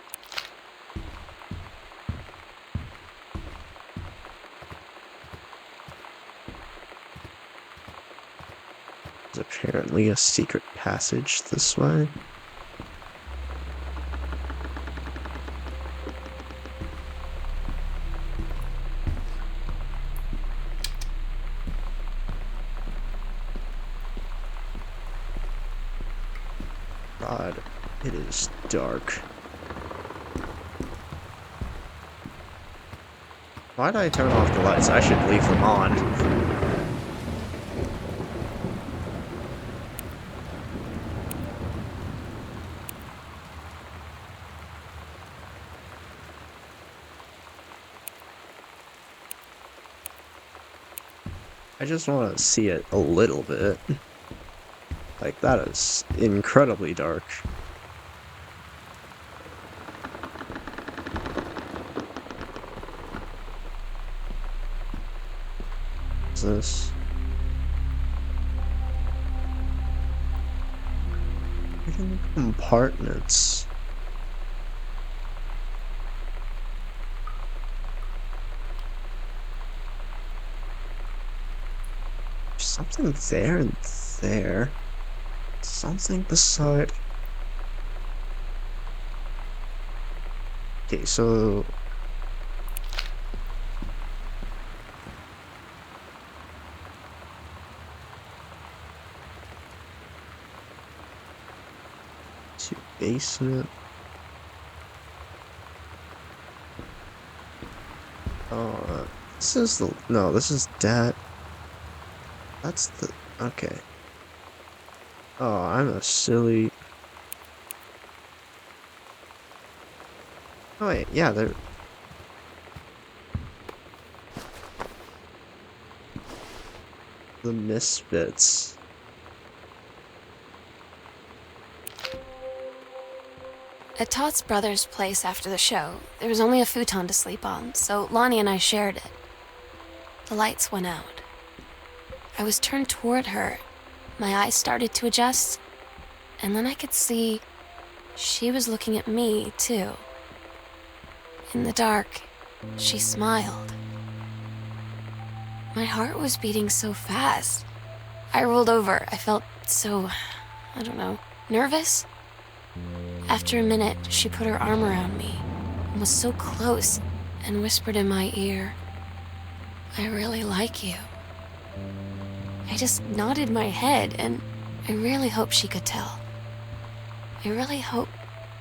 There's apparently a secret passage this way. God, it is dark. Why did I turn off the lights? I should leave them on. I just want to see it a little bit. Like, that is incredibly dark. What's this? Hidden compartments. There's something there and there. Something beside... Okay, so... to basement. Oh, this is the... No, this is Dad. That's the... Okay. Oh, I'm a silly... Oh wait, yeah, they're... The Misfits. At Todd's brother's place after the show, there was only a futon to sleep on, so Lonnie and I shared it. The lights went out. I was turned toward her. My eyes started to adjust, and then I could see she was looking at me, too. In the dark, she smiled. My heart was beating so fast. I rolled over. I felt so, I don't know, nervous. After a minute, she put her arm around me and was so close and whispered in my ear, "I really like you." I just nodded my head, and I really hope she could tell. I really hope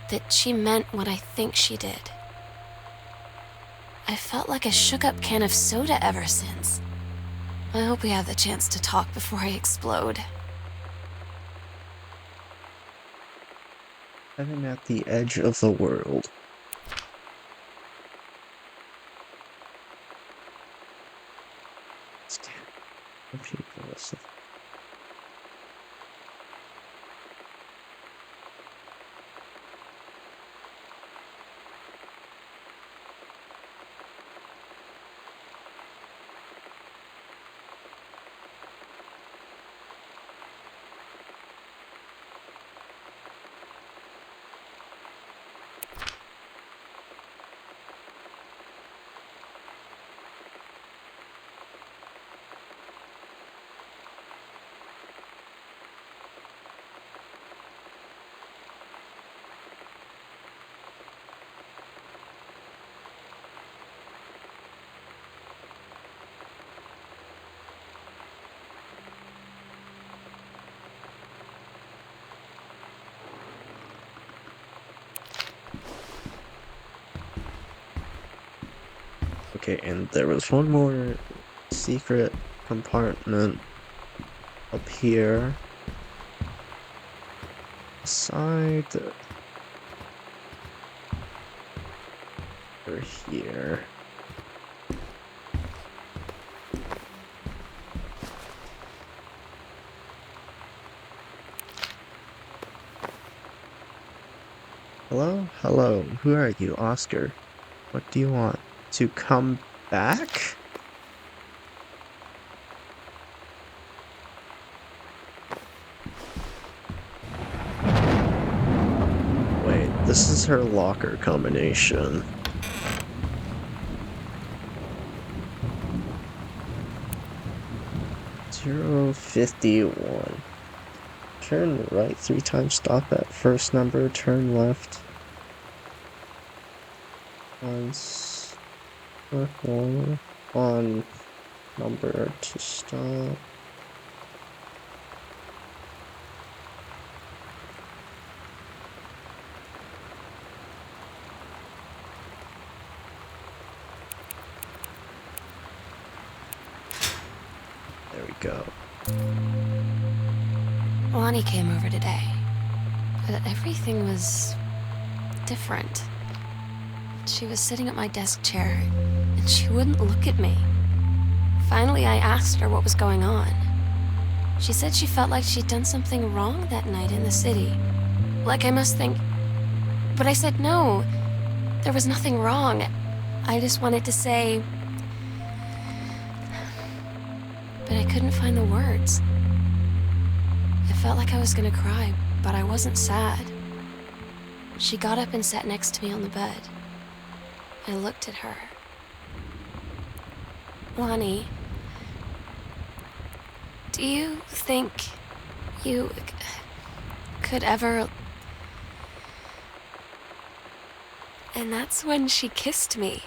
that she meant what I think she did. I felt like a shook-up can of soda ever since. I hope we have the chance to talk before I explode. Heaven at the edge of the world. Stand. Repeat this. Okay, and there was one more secret compartment up here. Side over here. Hello? Hello. Who are you, Oscar? What do you want? To come back? Wait, this is her locker combination. $0.51. Turn right 3 times, stop at first number, turn left. Once. On number to stop. There we go. Lonnie came over today, but everything was different. She was sitting at my desk chair, and she wouldn't look at me. Finally, I asked her what was going on. She said she felt like she'd done something wrong that night in the city. Like I must think... But I said no, there was nothing wrong. I just wanted to say... But I couldn't find the words. I felt like I was gonna cry, but I wasn't sad. She got up and sat next to me on the bed. I looked at her. Lonnie, do you think you could ever... And that's when she kissed me.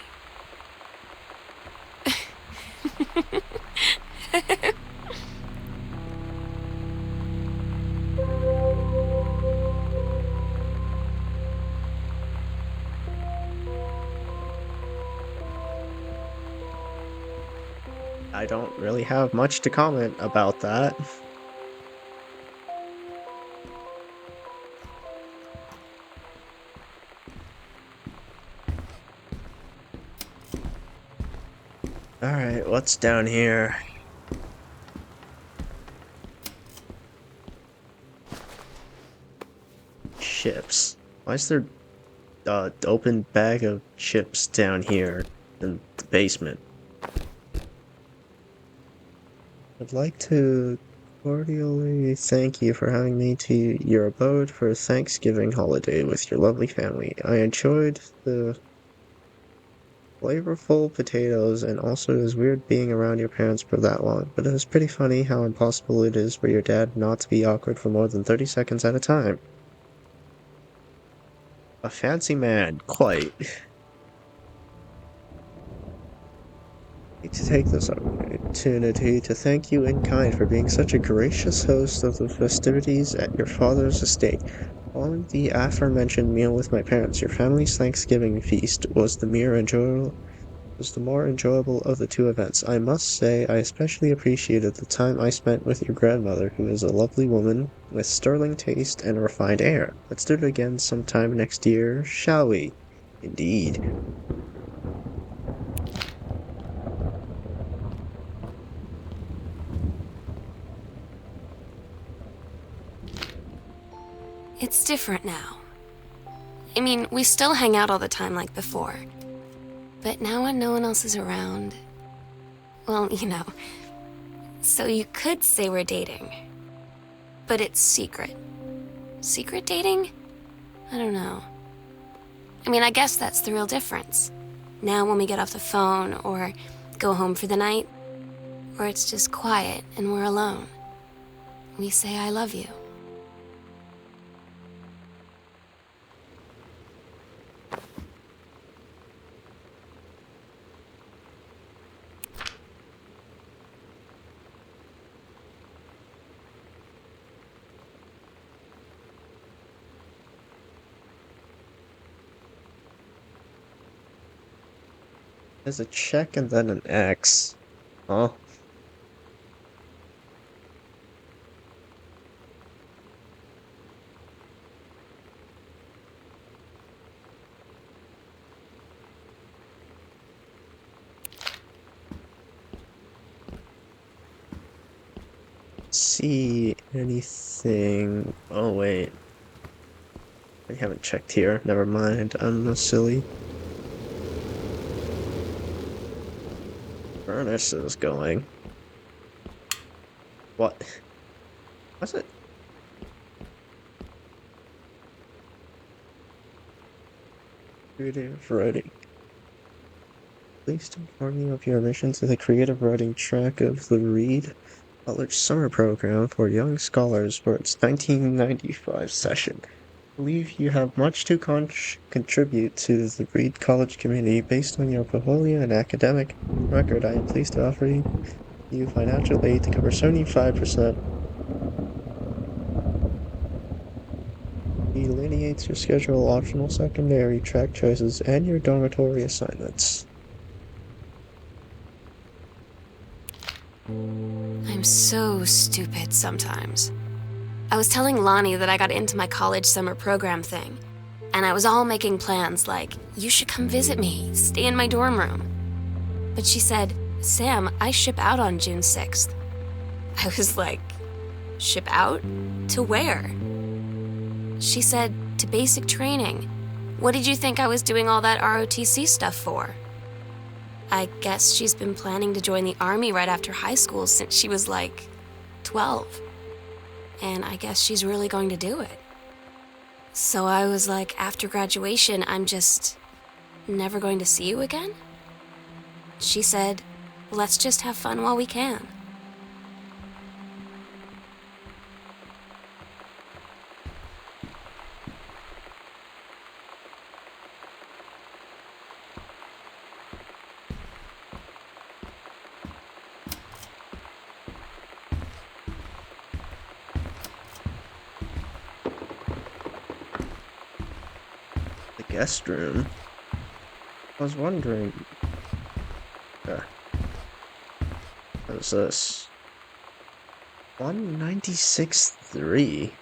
I don't really have much to comment about that. what's down here? Chips. Why is there open bag of chips down here in the basement? I'd like to cordially thank you for having me to your abode for a Thanksgiving holiday with your lovely family. I enjoyed the flavorful potatoes, and also it was weird being around your parents for that long, but it was pretty funny how impossible it is for your dad not to be awkward for more than 30 seconds at a time. A fancy man, quite. To take this opportunity to thank you in kind for being such a gracious host of the festivities at your father's estate. Following the aforementioned meal with my parents, your family's Thanksgiving feast was the more enjoyable of the two events. I must say, I especially appreciated the time I spent with your grandmother, who is a lovely woman with sterling taste and a refined air. Let's do it again sometime next year, shall we? Indeed. It's different now. I mean, we still hang out all the time like before. But now when no one else is around, well, you know. So you could say we're dating. But it's secret. Secret dating? I don't know. I mean, I guess that's the real difference. Now when we get off the phone or go home for the night, or it's just quiet and we're alone, we say I love you. There's a check and then an X. Huh? See anything? Oh wait, I haven't checked here. Never mind. I'm no silly. Furnace is going. What? What's it? Creative writing. Please inform me of your admission to the creative writing track of the Reed College Summer Program for Young Scholars for its 1995 session. I believe you have much to contribute to the Reed College community. Based on your portfolio and academic record, I am pleased to offer you financial aid to cover 75%. Delineates your schedule, optional secondary track choices, and your dormitory assignments. I'm so stupid sometimes. I was telling Lonnie that I got into my college summer program thing, and I was all making plans like, you should come visit me, stay in my dorm room. But she said, Sam, I ship out on June 6th. I was like, ship out? To where? She said, to basic training. What did you think I was doing all that ROTC stuff for? I guess she's been planning to join the Army right after high school since she was like 12. And I guess she's really going to do it. So I was like, after graduation, I'm just never going to see you again? She said, let's just have fun while we can. Guest room. I was wondering. What is this? 196.3.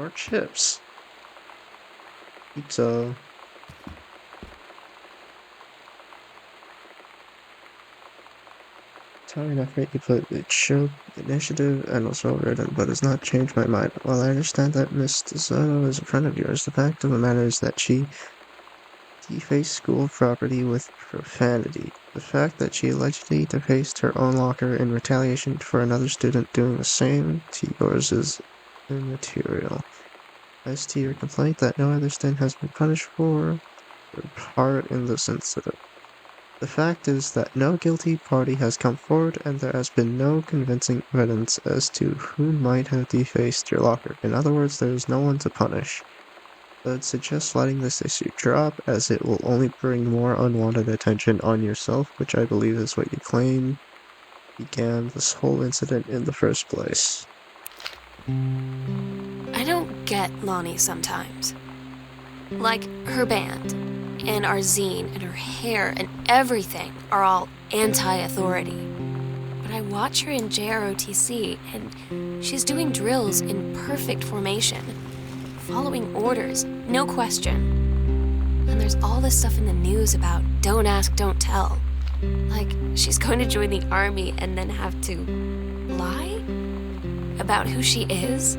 Or chips. Pizza. Telling that rate you put it showed initiative and was well written, but has not changed my mind. While I understand that Miss DeSoto is a friend of yours, the fact of the matter is that she defaced school property with profanity. The fact that she allegedly defaced her own locker in retaliation for another student doing the same to yours is immaterial. As to your complaint that no other student has been punished for their part in this incident, the fact is that no guilty party has come forward and there has been no convincing evidence as to who might have defaced your locker. In other words, there is no one to punish. I'd suggest letting this issue drop, as it will only bring more unwanted attention on yourself, which I believe is what you claim began this whole incident in the first place. I don't get Lonnie sometimes. Like, her band, and our zine, and her hair, and everything are all anti-authority. But I watch her in JROTC, and she's doing drills in perfect formation, following orders, no question. And there's all this stuff in the news about don't ask, don't tell. Like, she's going to join the army and then have to lie about who she is.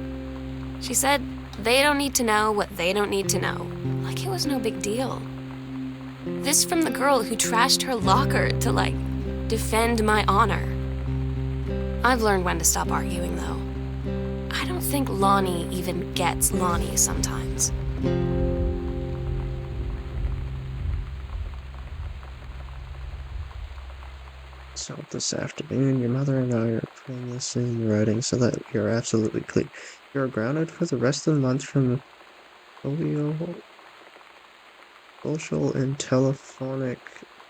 She said they don't need to know what they don't need to know. Like it was no big deal. This from the girl who trashed her locker to, like, defend my honor. I've learned when to stop arguing, though. I don't think Lonnie even gets Lonnie sometimes. So this afternoon, your mother and I are putting this in writing so that you're absolutely clear. You're grounded for the rest of the month from social and telephonic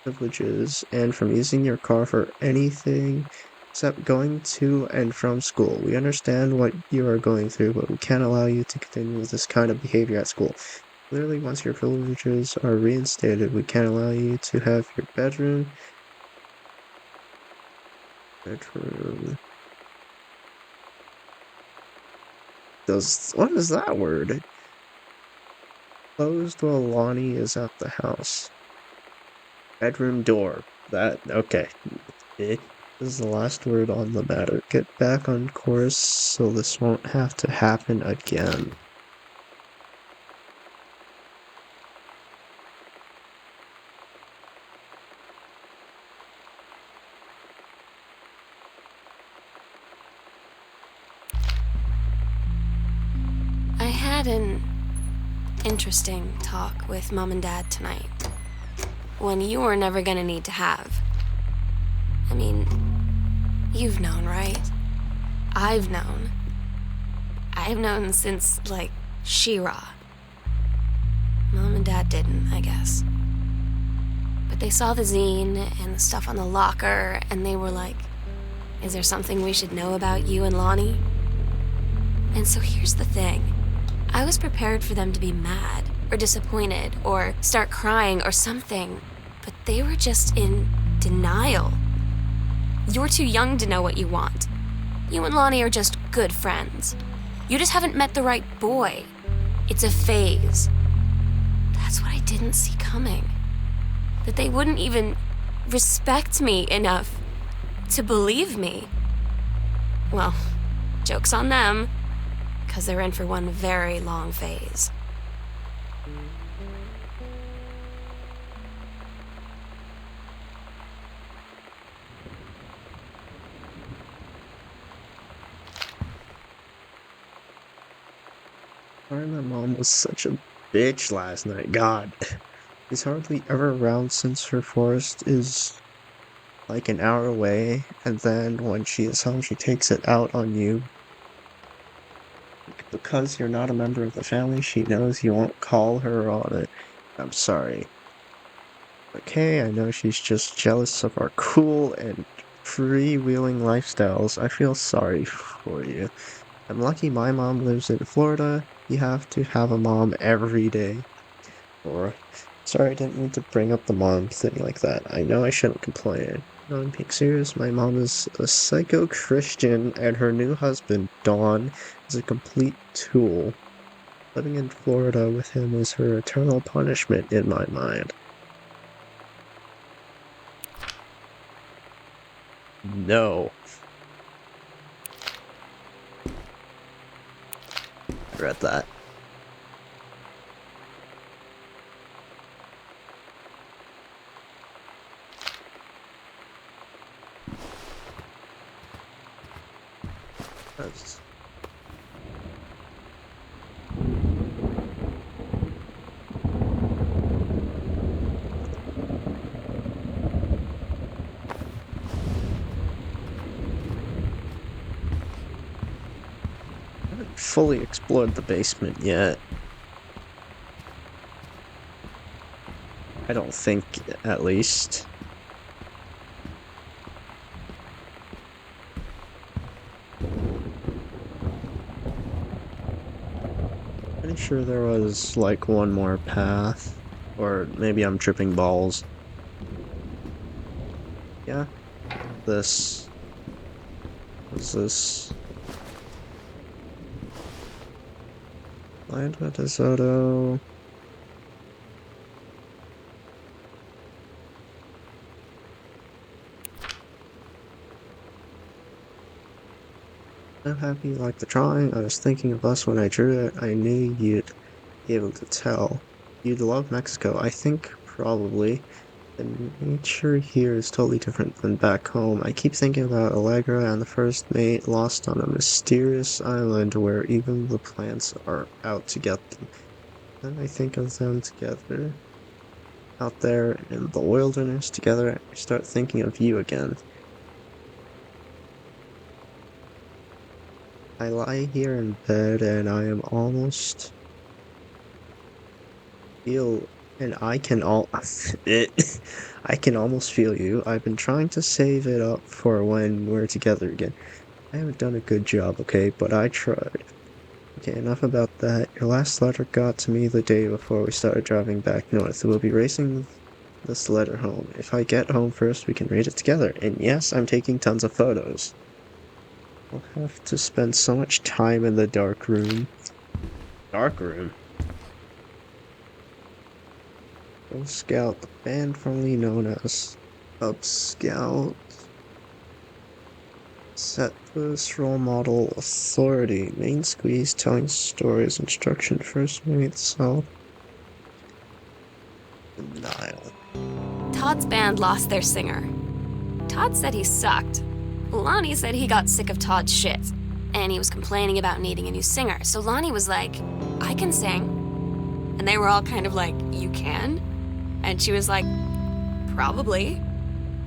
privileges and from using your car for anything except going to and from school. We understand what you are going through, but we can't allow you to continue with this kind of behavior at school. Clearly, once your privileges are reinstated, we can't allow you to have your bedroom. What is that word? Closed while Lonnie is at the house. Bedroom door. Okay. It is the last word on the matter. Get back on course so this won't have to happen again. I had an interesting talk with Mom and Dad tonight. One you were never gonna need to have. I mean, you've known, right? I've known. I've known since, like, She-Ra. Mom and Dad didn't, I guess. But they saw the zine and the stuff on the locker, and they were like, is there something we should know about you and Lonnie? And so here's the thing. I was prepared for them to be mad, or disappointed, or start crying, or something. But they were just in denial. You're too young to know what you want. You and Lonnie are just good friends. You just haven't met the right boy. It's a phase. That's what I didn't see coming. That they wouldn't even respect me enough to believe me. Well, joke's on them, because they're in for one very long phase. Sorry my mom was such a bitch last night. God. She's hardly ever around since her forest is like an hour away, and then when she is home she takes it out on you. Because you're not a member of the family, she knows you won't call her on it. I'm sorry. Okay, I know she's just jealous of our cool and freewheeling lifestyles. I feel sorry for you. I'm lucky my mom lives in Florida. You have to have a mom every day. Or, sorry, I didn't mean to bring up the mom thing like that. I know I shouldn't complain. No, I'm being serious. My mom is a psycho Christian, and her new husband, Dawn, is a complete tool. Living in Florida with him is her eternal punishment in my mind. No. I read that. That's... I haven't fully explored the basement yet. I don't think, at least. Pretty sure there was, like, one more path. Or maybe I'm tripping balls. Yeah. This. What's this? Landa DeSoto. I'm happy you like the drawing. I was thinking of us when I drew it. I knew you'd be able to tell. You'd love Mexico. I think probably. The nature here is totally different than back home. I keep thinking about Allegra and the first mate lost on a mysterious island where even the plants are out to get them. Then I think of them together out there in the wilderness together. I start thinking of you again. I lie here in bed and I am almost feel and I can I can almost feel you. I've been trying to save it up for when we're together again. I haven't done a good job, okay, but I tried. Okay, enough about that. Your last letter got to me the day before we started driving back north. We'll be racing this letter home. If I get home first, we can read it together. And yes, I'm taking tons of photos. We'll have to spend so much time in the dark room. Dark room? Girl Scout, the band formerly known as Cub Scout. Set this role model authority. Main squeeze, telling stories, instruction, first mate, self. Denial. Todd's band lost their singer. Todd said he sucked. Lonnie said he got sick of Todd's shit, and he was complaining about needing a new singer. So Lonnie was like, I can sing. And they were all kind of like, you can? And she was like, probably.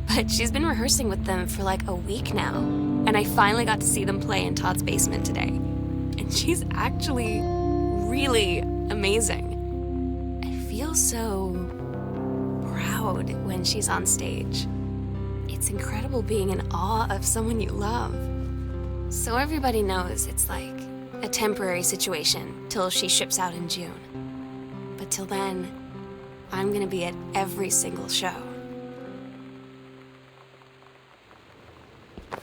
But she's been rehearsing with them for like a week now. And I finally got to see them play in Todd's basement today. And she's actually really amazing. I feel so proud when she's on stage. It's incredible being in awe of someone you love. So everybody knows it's like a temporary situation till she ships out in June. But till then, I'm gonna be at every single show. I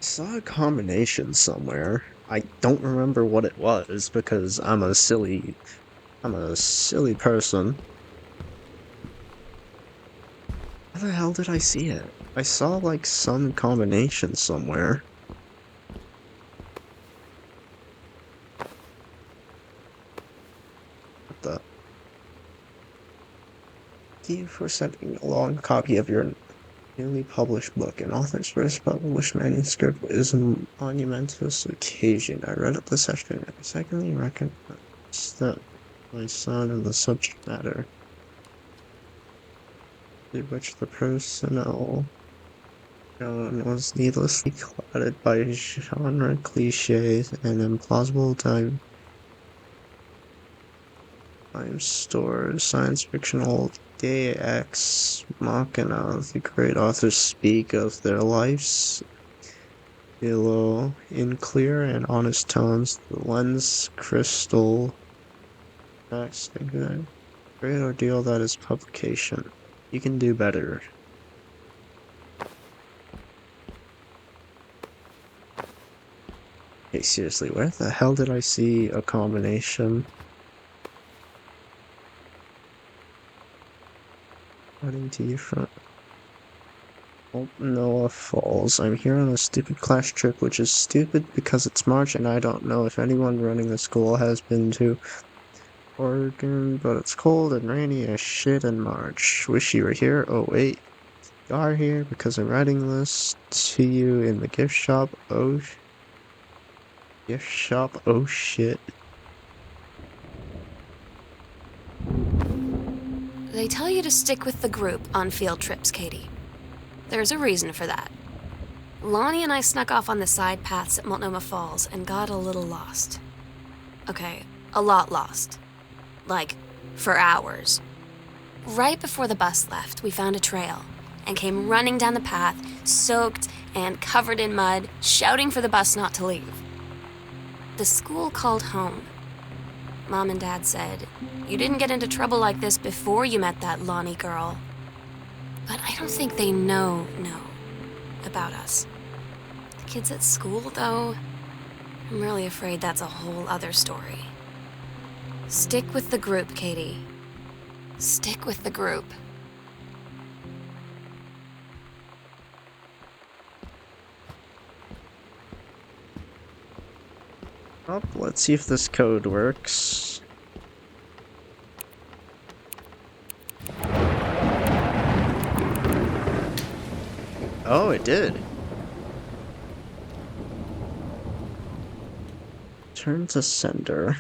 saw a combination somewhere. I don't remember what it was because I'm a silly person. How the hell did I see it? I saw like some combination somewhere. What the? Thank you for sending a long copy of your newly published book. An author's first published manuscript is a monumentous occasion. I read it this afternoon. I secondly recognize that my son and the subject matter in which the personnel was needlessly clouded by genre cliches and implausible time stores, science fictional Deus Ex Machina. The great authors speak of their lives below in clear and honest tones. The lens crystal next great ordeal that is publication. You can do better. Okay, seriously, where the hell did I see a combination? Heading to your front. Noah Falls. I'm here on a stupid class trip, which is stupid because it's March and I don't know if anyone running the school has been to Oregon, but it's cold and rainy as shit in March. Wish you were here. Oh wait, you are here because I'm writing this to you in the gift shop. Gift shop. Oh shit. They tell you to stick with the group on field trips, Katie. There's a reason for that. Lonnie and I snuck off on the side paths at Multnomah Falls and got a little lost. Okay, a lot lost. Like, for hours. Right before the bus left, we found a trail and came running down the path, soaked and covered in mud, shouting for the bus not to leave. The school called home. Mom and Dad said, "You didn't get into trouble like this before you met that Lonnie girl." But I don't think they know about us. The kids at school, though, I'm really afraid that's a whole other story. Stick with the group, Katie. Stick with the group. Oh, let's see if this code works. Oh, it did. Turn to sender.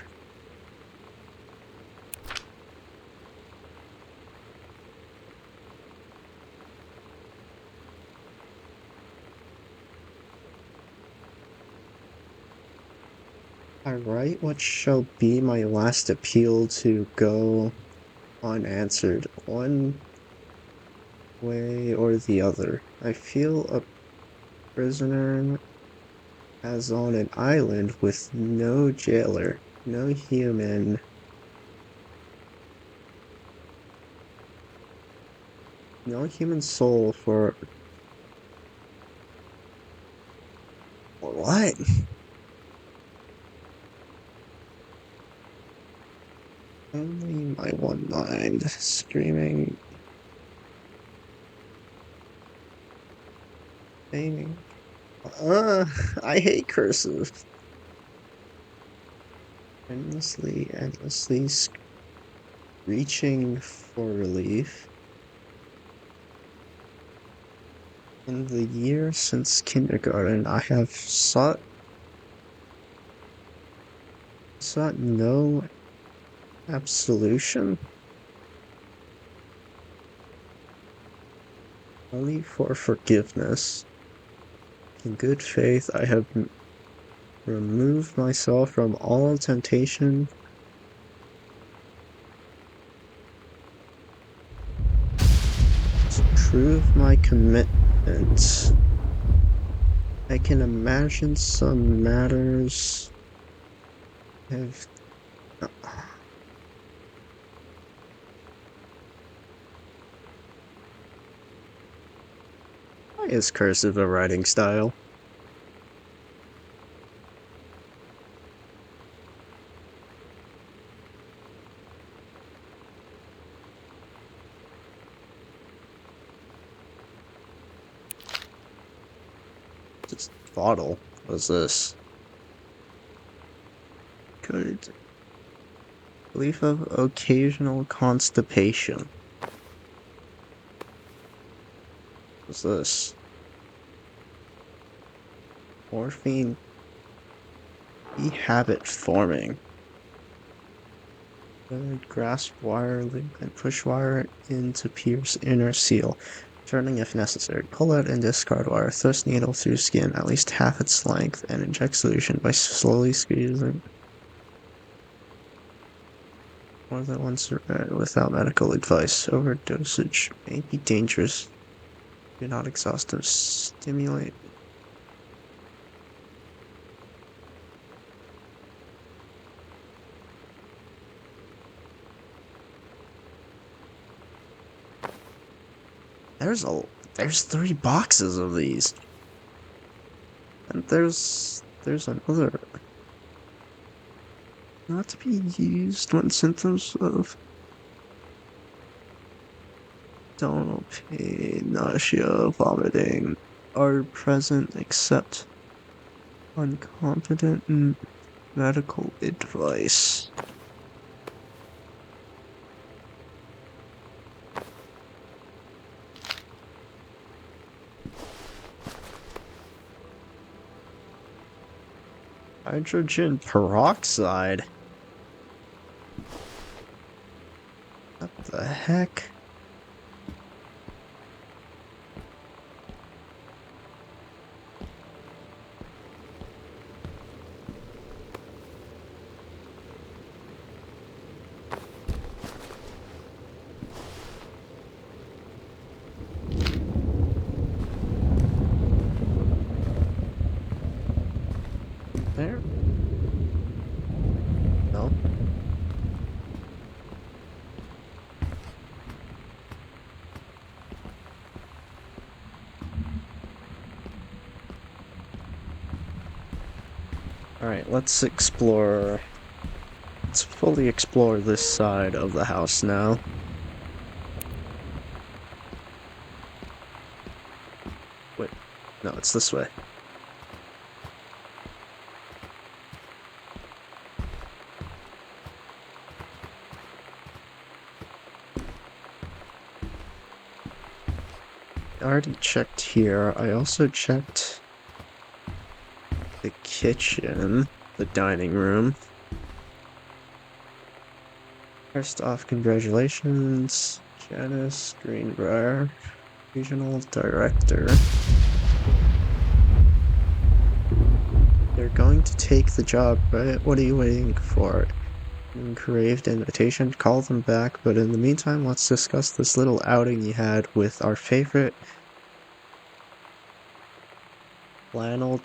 I write what shall be my last appeal to go unanswered, one way or the other. I feel a prisoner as on an island with no jailer, no human soul for what? Only my one mind screaming, aiming. I hate cursive. Endlessly reaching for relief. In the year since kindergarten, I have sought no absolution, only for forgiveness. In good faith, I have removed myself from all temptation to prove my commitment. I can imagine some matters have. Why is cursive a writing style? Just bottle. What is this? Good. Belief of occasional constipation. What's this? Morphine habit forming. Grasp wire, link and push wire into pierce inner seal. Turning if necessary. Pull out and discard wire. Thrust needle through skin at least half its length and inject solution by slowly squeezing. More than once without medical advice. Overdosage may be dangerous. Do not exhaustive stimulate. There's 3 boxes of these. And there's there's another. Not to be used when symptoms of abdominal pain, nausea, vomiting are present except on competent medical advice. Hydrogen peroxide? What the heck? There? No. Alright, let's explore. Let's fully explore this side of the house now. Wait, no, it's this way. I already checked here. I also checked the kitchen, the dining room. First off, congratulations, Janice Greenbrier, Regional Director. They're going to take the job, right? What are you waiting for? Engraved invitation, call them back, but in the meantime, let's discuss this little outing you had with our favorite flannel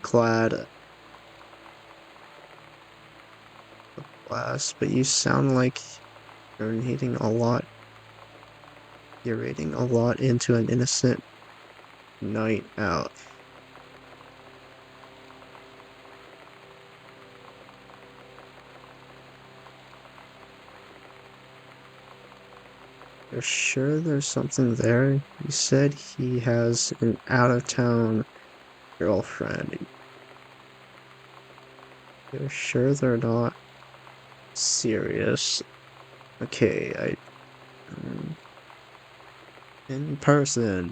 clad class, but you sound like you're reading a lot. You're reading a lot into an innocent night out. You're sure there's something there? You said he has an out-of-town girlfriend. You're sure they're not serious? Okay, in person.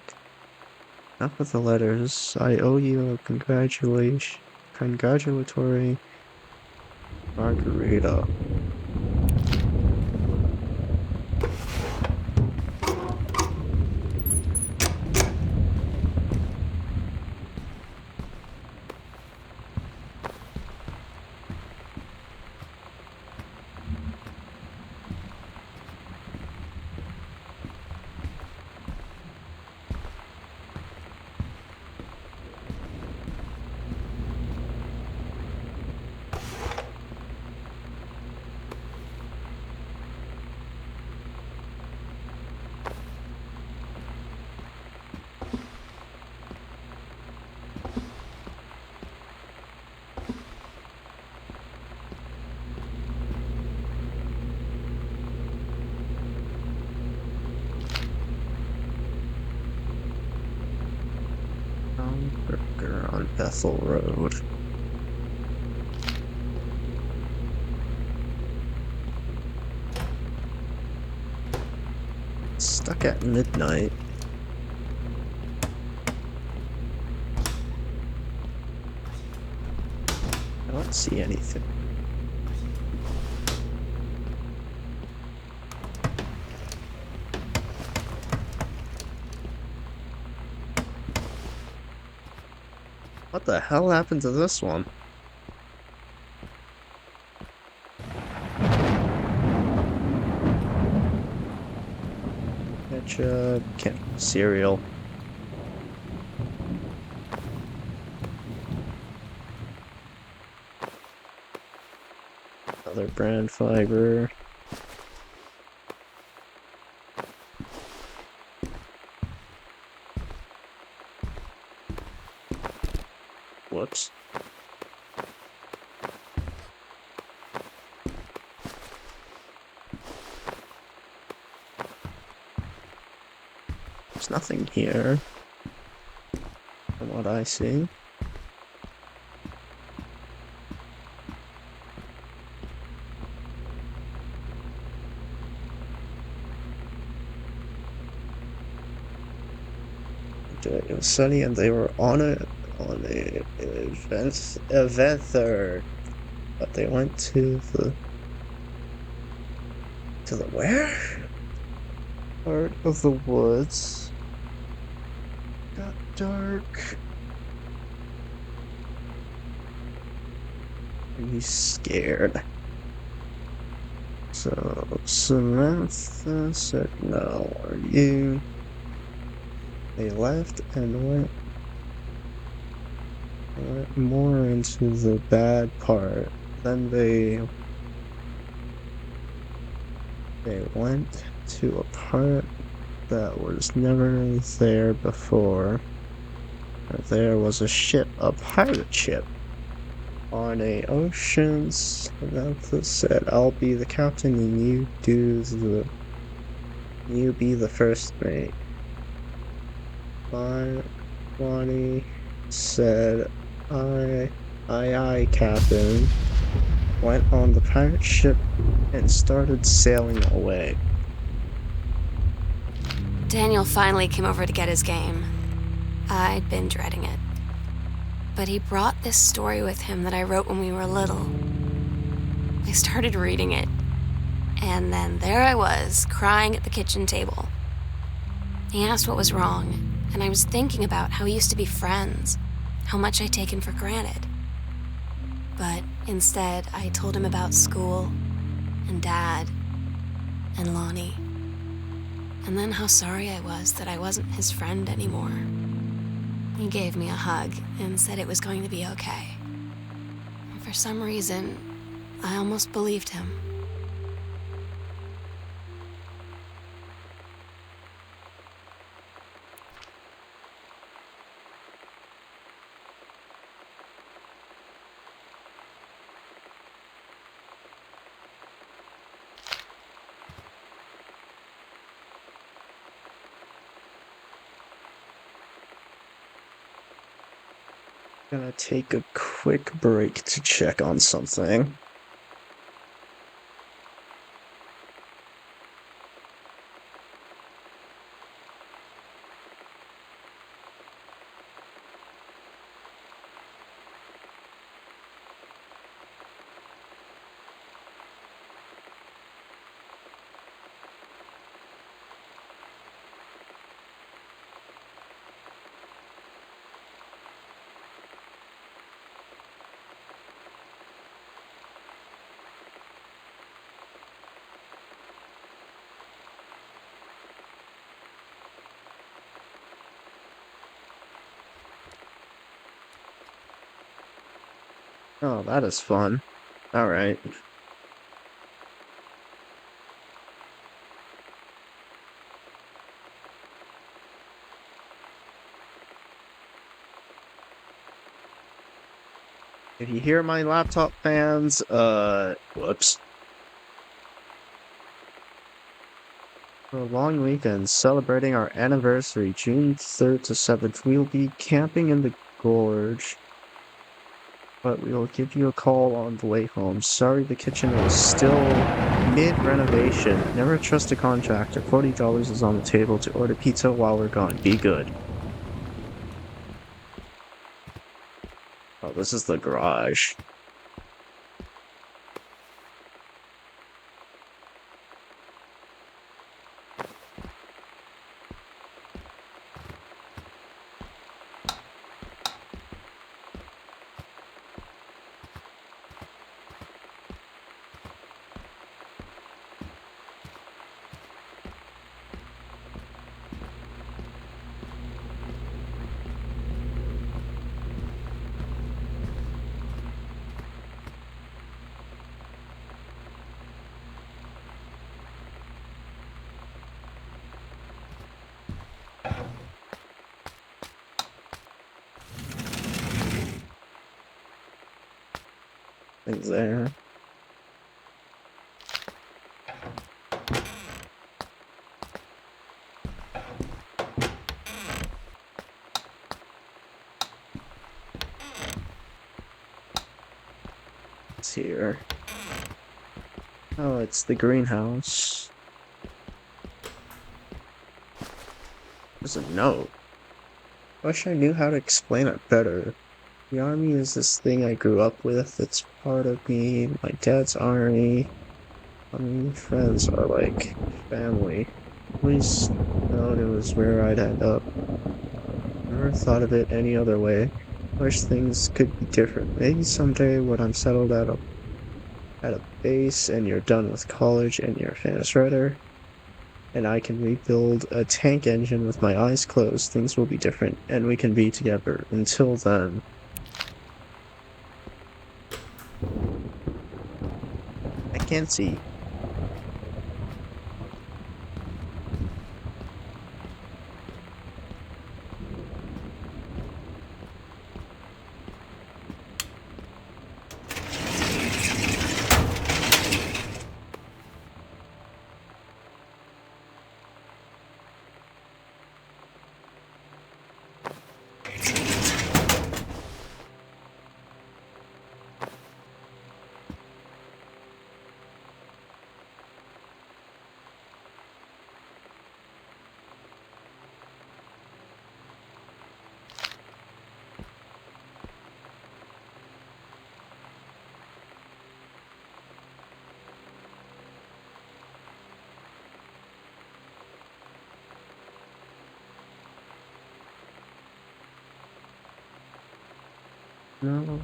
Enough with the letters. I owe you a congratulatory margarita. Burger on Bethel Road. Stuck at midnight. I don't see anything. What the hell happened to this one? Ketchup, cereal. Another brand fiber. Whoops. There's nothing here. From what I see. It was sunny and they were on a event, but they went to the where? Part of the woods. Got dark. Are you scared? So Samantha said no. Are you? They left and went more into the bad part. Then they went to a part that was never there before. There was a ship, a pirate ship, on a ocean. Samantha said, "I'll be the captain and you be the first mate." Bonnie said, aye, Captain." Went on the pirate ship and started sailing away. Daniel finally came over to get his game. I'd been dreading it. But he brought this story with him that I wrote when we were little. I started reading it, and then there I was, crying at the kitchen table. He asked what was wrong, and I was thinking about how we used to be friends, how much I'd taken for granted. But instead, I told him about school, and Dad, and Lonnie, and then how sorry I was that I wasn't his friend anymore. He gave me a hug and said it was going to be okay. And for some reason, I almost believed him. Gonna take a quick break to check on something. Oh, that is fun. Alright. If you hear my laptop fans, whoops. For a long weekend celebrating our anniversary, June 3rd to 7th, we'll be camping in the gorge. But we will give you a call on the way home. Sorry, the kitchen is still mid-renovation. Never trust a contractor. $40 is on the table to order pizza while we're gone. Be good. Oh, this is the garage. Things there. here? Oh, it's the greenhouse. There's a note. Wish I knew how to explain it better. The army is this thing I grew up with. It's part of me. My dad's army. I mean, friends are like family. At least known it was where I'd end up. Never thought of it any other way. Wish things could be different. Maybe someday when I'm settled at a base and you're done with college and you're a fast writer, and I can rebuild a tank engine with my eyes closed, things will be different and we can be together. Until then. I can't see. No.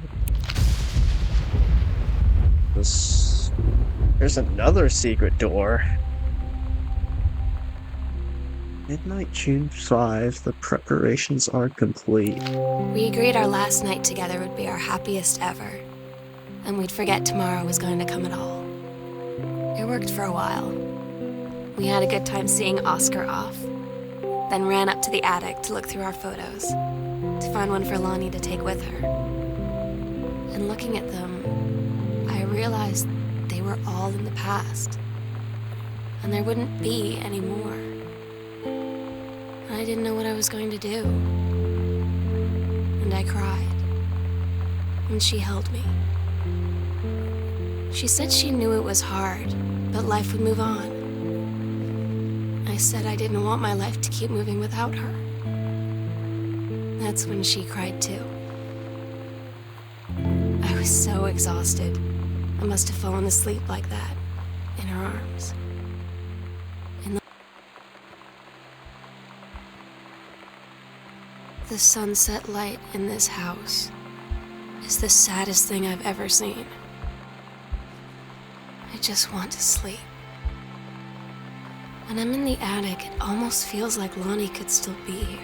There's another secret door. Midnight, June 5. The preparations are complete. We agreed our last night together would be our happiest ever, and we'd forget tomorrow was going to come at all. It worked for a while. We had a good time seeing Oscar off, then ran up to the attic to look through our photos, to find one for Lonnie to take with her. And looking at them, I realized they were all in the past, and there wouldn't be any more. And I didn't know what I was going to do. And I cried. And she held me. She said she knew it was hard, but life would move on. I said I didn't want my life to keep moving without her. That's when she cried too. I was so exhausted. I must have fallen asleep like that, in her arms. The sunset light in this house is the saddest thing I've ever seen. I just want to sleep. When I'm in the attic, it almost feels like Lonnie could still be here.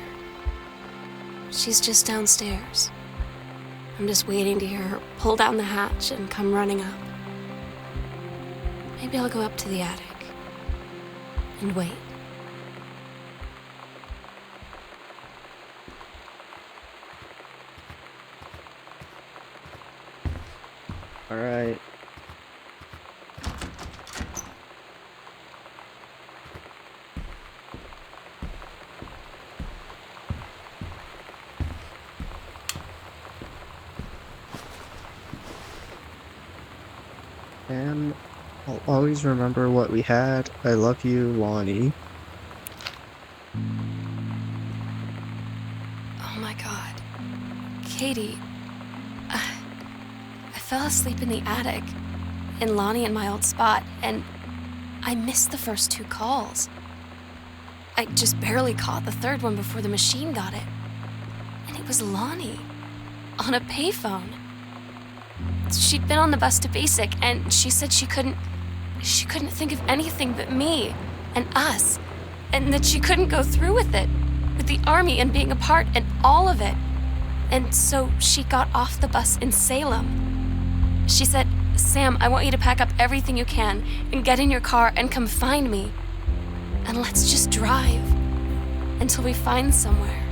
She's just downstairs. I'm just waiting to hear her pull down the hatch and come running up. Maybe I'll go up to the attic and wait. Alright. And I'll always remember what we had. I love you, Lonnie. Oh my God. Katie, I fell asleep in the attic, in Lonnie and my old spot, and I missed the first 2 calls. I just barely caught the third one before the machine got it. And it was Lonnie, on a payphone. She'd been on the bus to Basic, and she said she couldn't think of anything but me and us, and that she couldn't go through with it, with the army and being apart and all of it. And so she got off the bus in Salem. She said, "Sam, I want you to pack up everything you can and get in your car and come find me. And let's just drive until we find somewhere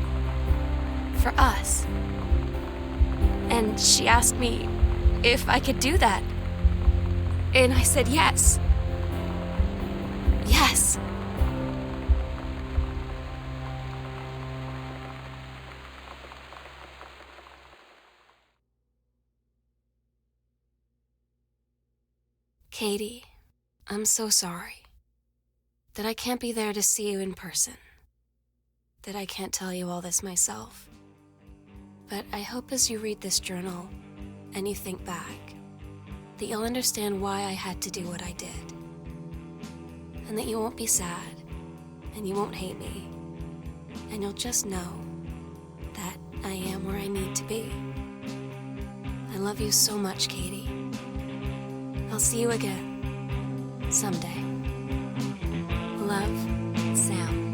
for us." And she asked me if I could do that. And I said yes. Yes. Katie, I'm so sorry that I can't be there to see you in person, that I can't tell you all this myself. But I hope as you read this journal and you think back, that you'll understand why I had to do what I did. And that you won't be sad, and you won't hate me, and you'll just know that I am where I need to be. I love you so much, Katie. I'll see you again, someday. Love, Sam.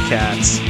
Cats.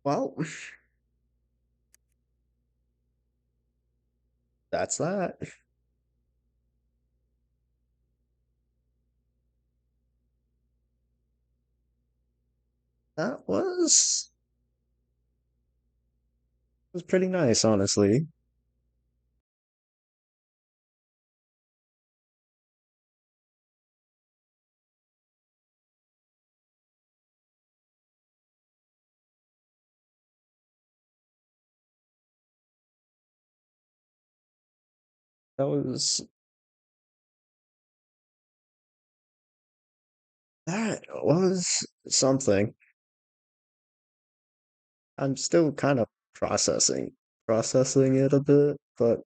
Well, that's that. That was pretty nice, honestly. That was something. I'm still kind of processing it a bit, but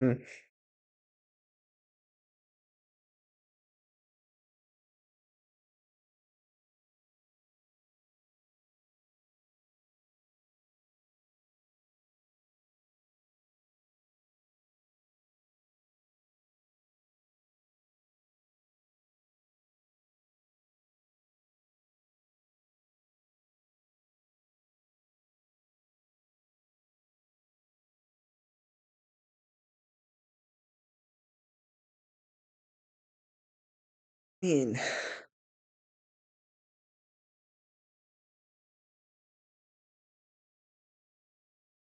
mm, I mean,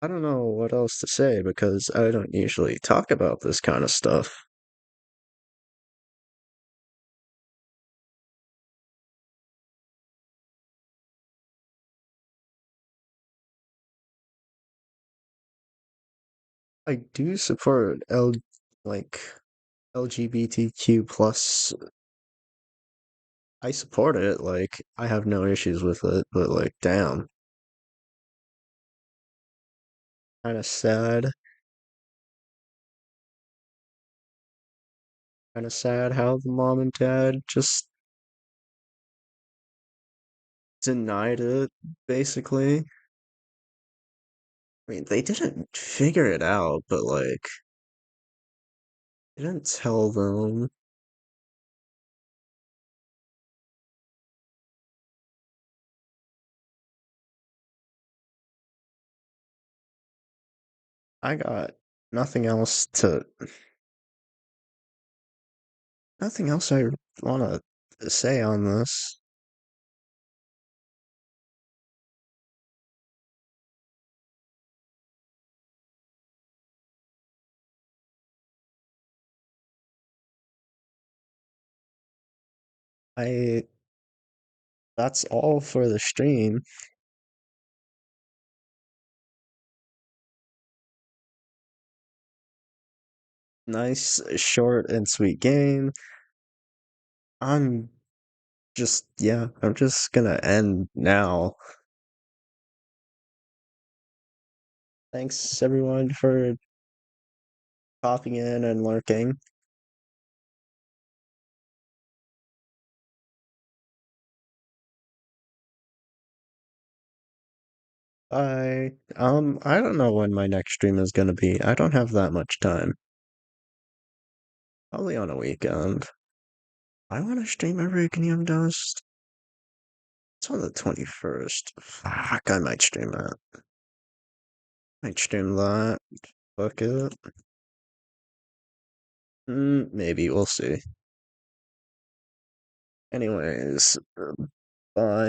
I don't know what else to say because I don't usually talk about this kind of stuff. I do support like LGBTQ plus. I support it, like I have no issues with it, but like damn, kind of sad. Kind of sad how the mom and dad just denied it, basically. I mean, they didn't figure it out, but like, they didn't tell them. I got nothing else to, nothing else I want to say on this. I, that's all for the stream. Nice, short, and sweet game. I'm yeah, I'm just gonna end now. Thanks everyone for popping in and lurking. I don't know when my next stream is gonna be. I don't have that much time. Probably on a weekend. I want to stream Aragon Young Dust. It's on the 21st. Fuck, I might stream that. Might stream that. Fuck it. Maybe, we'll see. Anyways, bye.